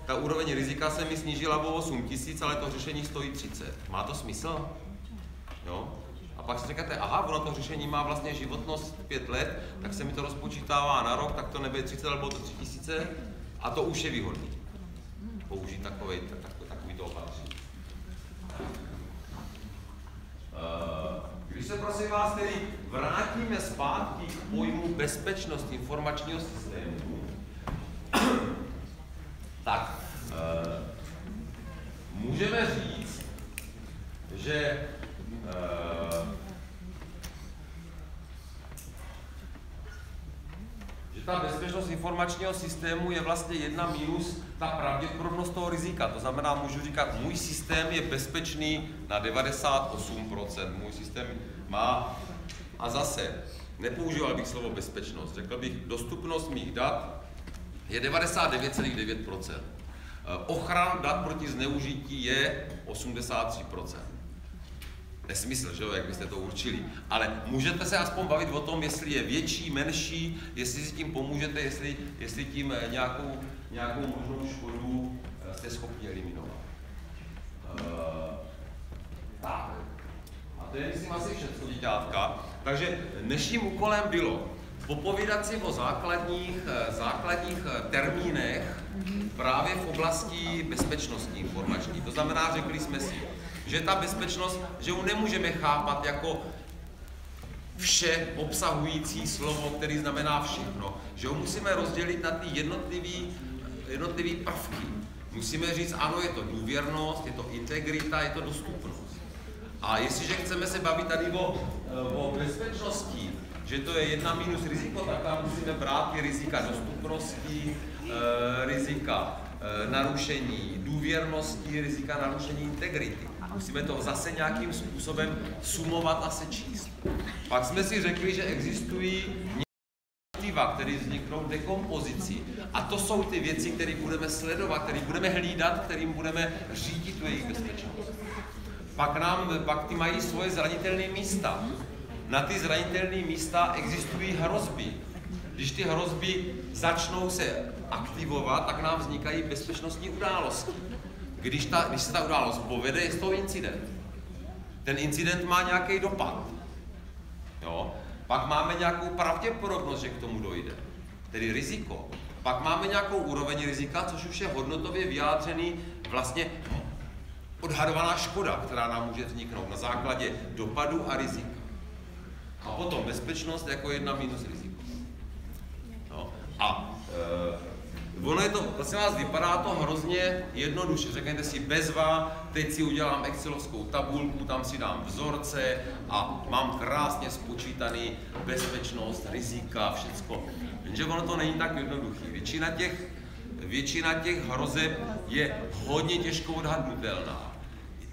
ta úroveň rizika se mi snížila o 8000, ale to řešení stojí 30. Má to smysl? Jo? A pak si říkáte, aha, ono to řešení má vlastně životnost 5 let, tak se mi to rozpočítává na rok, tak to nebude 30, ale bylo to 3000 a to už je výhodný. Použít takovýto opatření. Když se prosím vás tedy vrátíme zpátky k pojmu bezpečnost informačního systému, tak můžeme říct, že ta bezpečnost informačního systému je vlastně 1 minus ta pravděpodobnost toho rizika. To znamená, můžu říkat, můj systém je bezpečný na 98%. Můj systém má, a zase, nepoužíval bych slovo bezpečnost, řekl bych, dostupnost mých dat je 99,9%. Ochrana dat proti zneužití je 83%. Nesmysl, že jo, jak byste to určili. Ale můžete se aspoň bavit o tom, jestli je větší, menší, jestli si tím pomůžete, jestli tím nějakou možnou škodu jste schopni eliminovat. Tak. A to je, myslím, asi všechno, děťátka. Takže dnešním úkolem bylo popovídat si o základních termínech právě v oblasti bezpečnosti informační. To znamená, řekli jsme si, že ta bezpečnost, že ji nemůžeme chápat jako vše obsahující slovo, který znamená všechno. Že ho musíme rozdělit na ty jednotlivý prvky. Musíme říct, ano, je to důvěrnost, je to integrita, je to dostupnost. A jestliže chceme se bavit tady o bezpečnosti, že to je 1 minus riziko, tak tam musíme brát i rizika dostupnosti, rizika narušení důvěrnosti, rizika narušení integrity. Musíme to zase nějakým způsobem sumovat a sečíst. Pak jsme si řekli, že existují aktiva, které vzniknou dekompozicí. A to jsou ty věci, které budeme sledovat, které budeme hlídat, kterým budeme řídit tu jejich bezpečnost. Pak ty mají svoje zranitelné místa. Na ty zranitelné místa existují hrozby. Když ty hrozby začnou se aktivovat, tak nám vznikají bezpečnostní události. Když se ta událost povede, je to incident. Ten incident má nějaký dopad. Jo? Pak máme nějakou pravděpodobnost, že k tomu dojde. Tedy riziko. Pak máme nějakou úroveň rizika, což už je hodnotově vyjádřený vlastně odhadovaná škoda, která nám může vzniknout na základě dopadu a rizika. A potom bezpečnost jako 1 minus riziko. No. A ono je to, prosím vás, vypadá to hrozně jednoduše. Řekněte si bezva, teď si udělám excelovskou tabulku, tam si dám vzorce a mám krásně spočítaný bezpečnost, rizika, všecko. Jenže ono to není tak jednoduché. Většina těch hrozeb je hodně těžko odhadnutelná.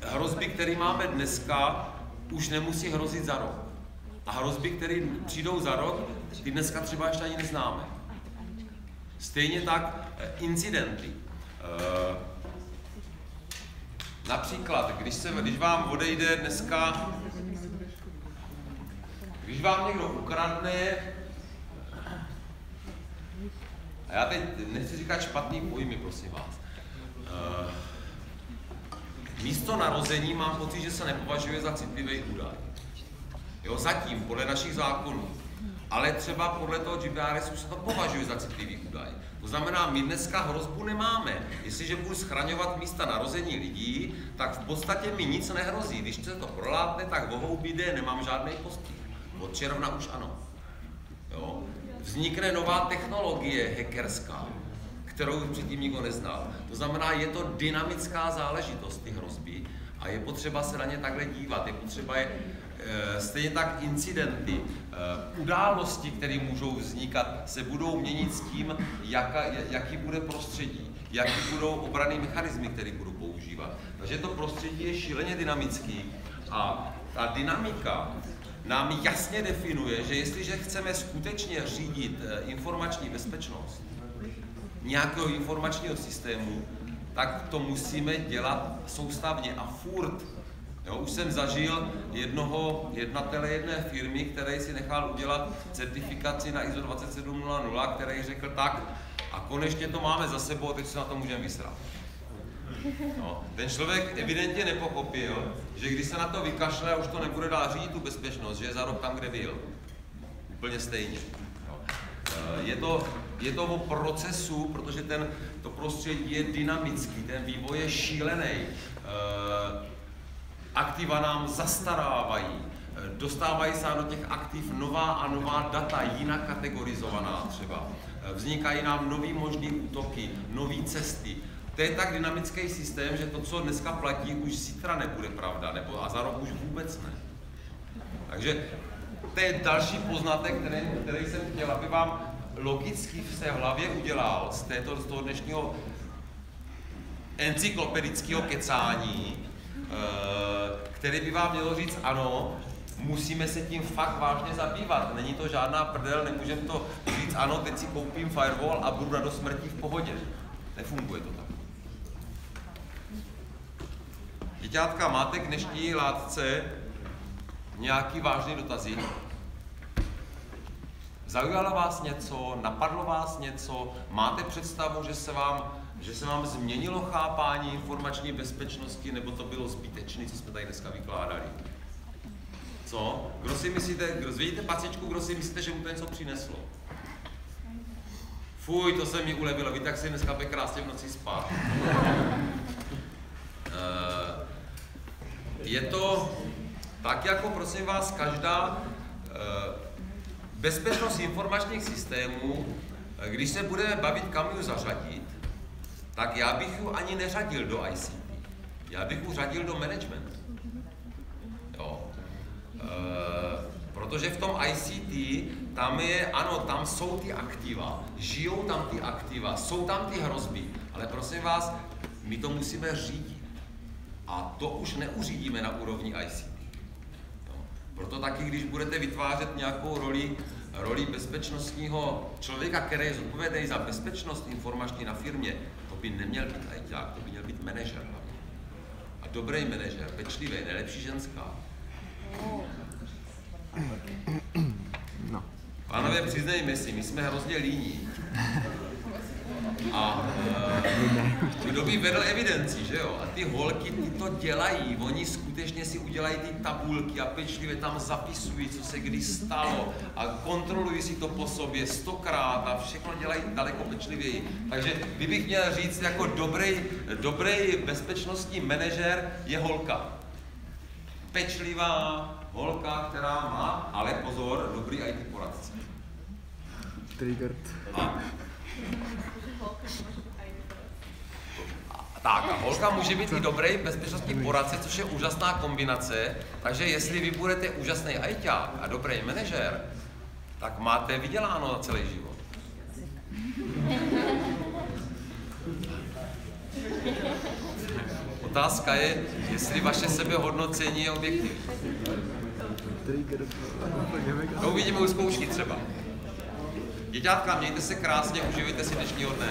Hrozby, které máme dneska, už nemusí hrozit za rok. A hrozby, které přijdou za rok, ty dneska třeba ještě ani neznáme. Stejně tak incidenty. Například, když vám odejde dneska, když vám někdo ukradne, a já teď nechci říkat špatný pojmy, prosím vás. Místo narození mám pocit, že se nepovažuje za citlivý údaj. Jo, zatím, podle našich zákonů. Ale třeba podle toho GDPR se to považuje za citlivý údaj. To znamená, my dneska hrozbu nemáme. Jestliže budu schraňovat místa narození lidí, tak v podstatě mi nic nehrozí. Když se to prolátne, tak vohoubí jde, nemám žádný postih. Od června už ano. Jo? Vznikne nová technologie hackerská, kterou předtím nikdo neznal. To znamená, je to dynamická záležitost, ty hrozby, a je potřeba se na ně takhle dívat. Je potřeba stejně tak incidenty, události, které můžou vznikat, se budou měnit s tím, jaký bude prostředí, jaký budou obranné mechanismy, které budou použít. používat. Takže to prostředí je šíleně dynamický a ta dynamika nám jasně definuje, že jestliže chceme skutečně řídit informační bezpečnost nějakého informačního systému, tak to musíme dělat soustavně a furt. Jo, už jsem zažil jednatele jedné firmy, který si nechal udělat certifikaci na ISO 27000, který řekl tak, a konečně to máme za sebou, teď se na to můžeme vysrat. No, ten člověk evidentně nepochopil, že když se na to vykašle a už to nebude dál řídit tu bezpečnost, že je za rok tam, kde byl. Úplně stejně. No. Je to o procesu, protože to prostředí je dynamický, ten vývoj je šílený. Aktiva nám zastarávají, dostávají se do těch aktiv nová a nová data, jinak kategorizovaná třeba. Vznikají nám nový možný útoky, nové cesty. To je tak dynamický systém, že to, co dneska platí, už zítra nebude pravda, nebo a za rok už vůbec ne. Takže to je další poznatek, který jsem chtěl, aby vám logicky se v hlavě udělal z toho dnešního encyklopedického kecání, který by vám mělo říct, ano, musíme se tím fakt vážně zabývat. Není to žádná prdel, nemůžeme to říct, ano, teď si koupím firewall a budu do smrti v pohodě. Nefunguje to tak. Děťátka, máte k dnešní látce nějaký vážný dotazy? Zaujalo vás něco? Napadlo vás něco? Máte představu, že se vám změnilo chápání informační bezpečnosti, nebo to bylo zbytečné, co jsme tady dneska vykládali? Co? Kdo si myslíte, zvědíte pacičku, kdo si myslíte, že mu to něco přineslo? Fuj, to se mi ulevilo, víte, jak si dneska bude krásně v noci spát. Je to tak, jako prosím vás, každá bezpečnost informačních systémů, když se budeme bavit, kam ji zařadit, tak já bych ji ani neřadil do ICT. Já bych ji řadil do managementu. Jo. Protože v tom ICT, tam jsou ty aktiva, žijou tam ty aktiva, jsou tam ty hrozby, ale prosím vás, my to musíme řídit. A to už neuřídíme na úrovni ICT. Jo. Proto taky, když budete vytvářet nějakou roli bezpečnostního člověka, který je zodpovědný za bezpečnost informační na firmě, to by neměl být ajťák, to by měl být manažer. A dobrý manažer, pečlivý, nejlepší ženská. No. Pánové, přiznejme si, my jsme hrozně líní. A kdo by vedl evidenci, že jo? A ty holky, ty to dělají, oni skutečně si udělají ty tabulky a pečlivě tam zapisují, co se kdy stalo a kontrolují si to po sobě 100krát a všechno dělají daleko pečlivěji. Takže kdybych měl říct, jako dobrý bezpečnostní manažer je holka. Pečlivá holka, která má, ale pozor, dobrý IT poradce. Triggered. Tak a holka může být i dobrý bezpečnostní poradce, což je úžasná kombinace, takže jestli vy budete úžasný ajťák a dobrý manažer, tak máte vyděláno na celý život. Otázka je, jestli vaše sebehodnocení je objektivní. To uvidíme u zkoušky třeba. Děťátka, mějte se krásně, uživejte si dnešního dne.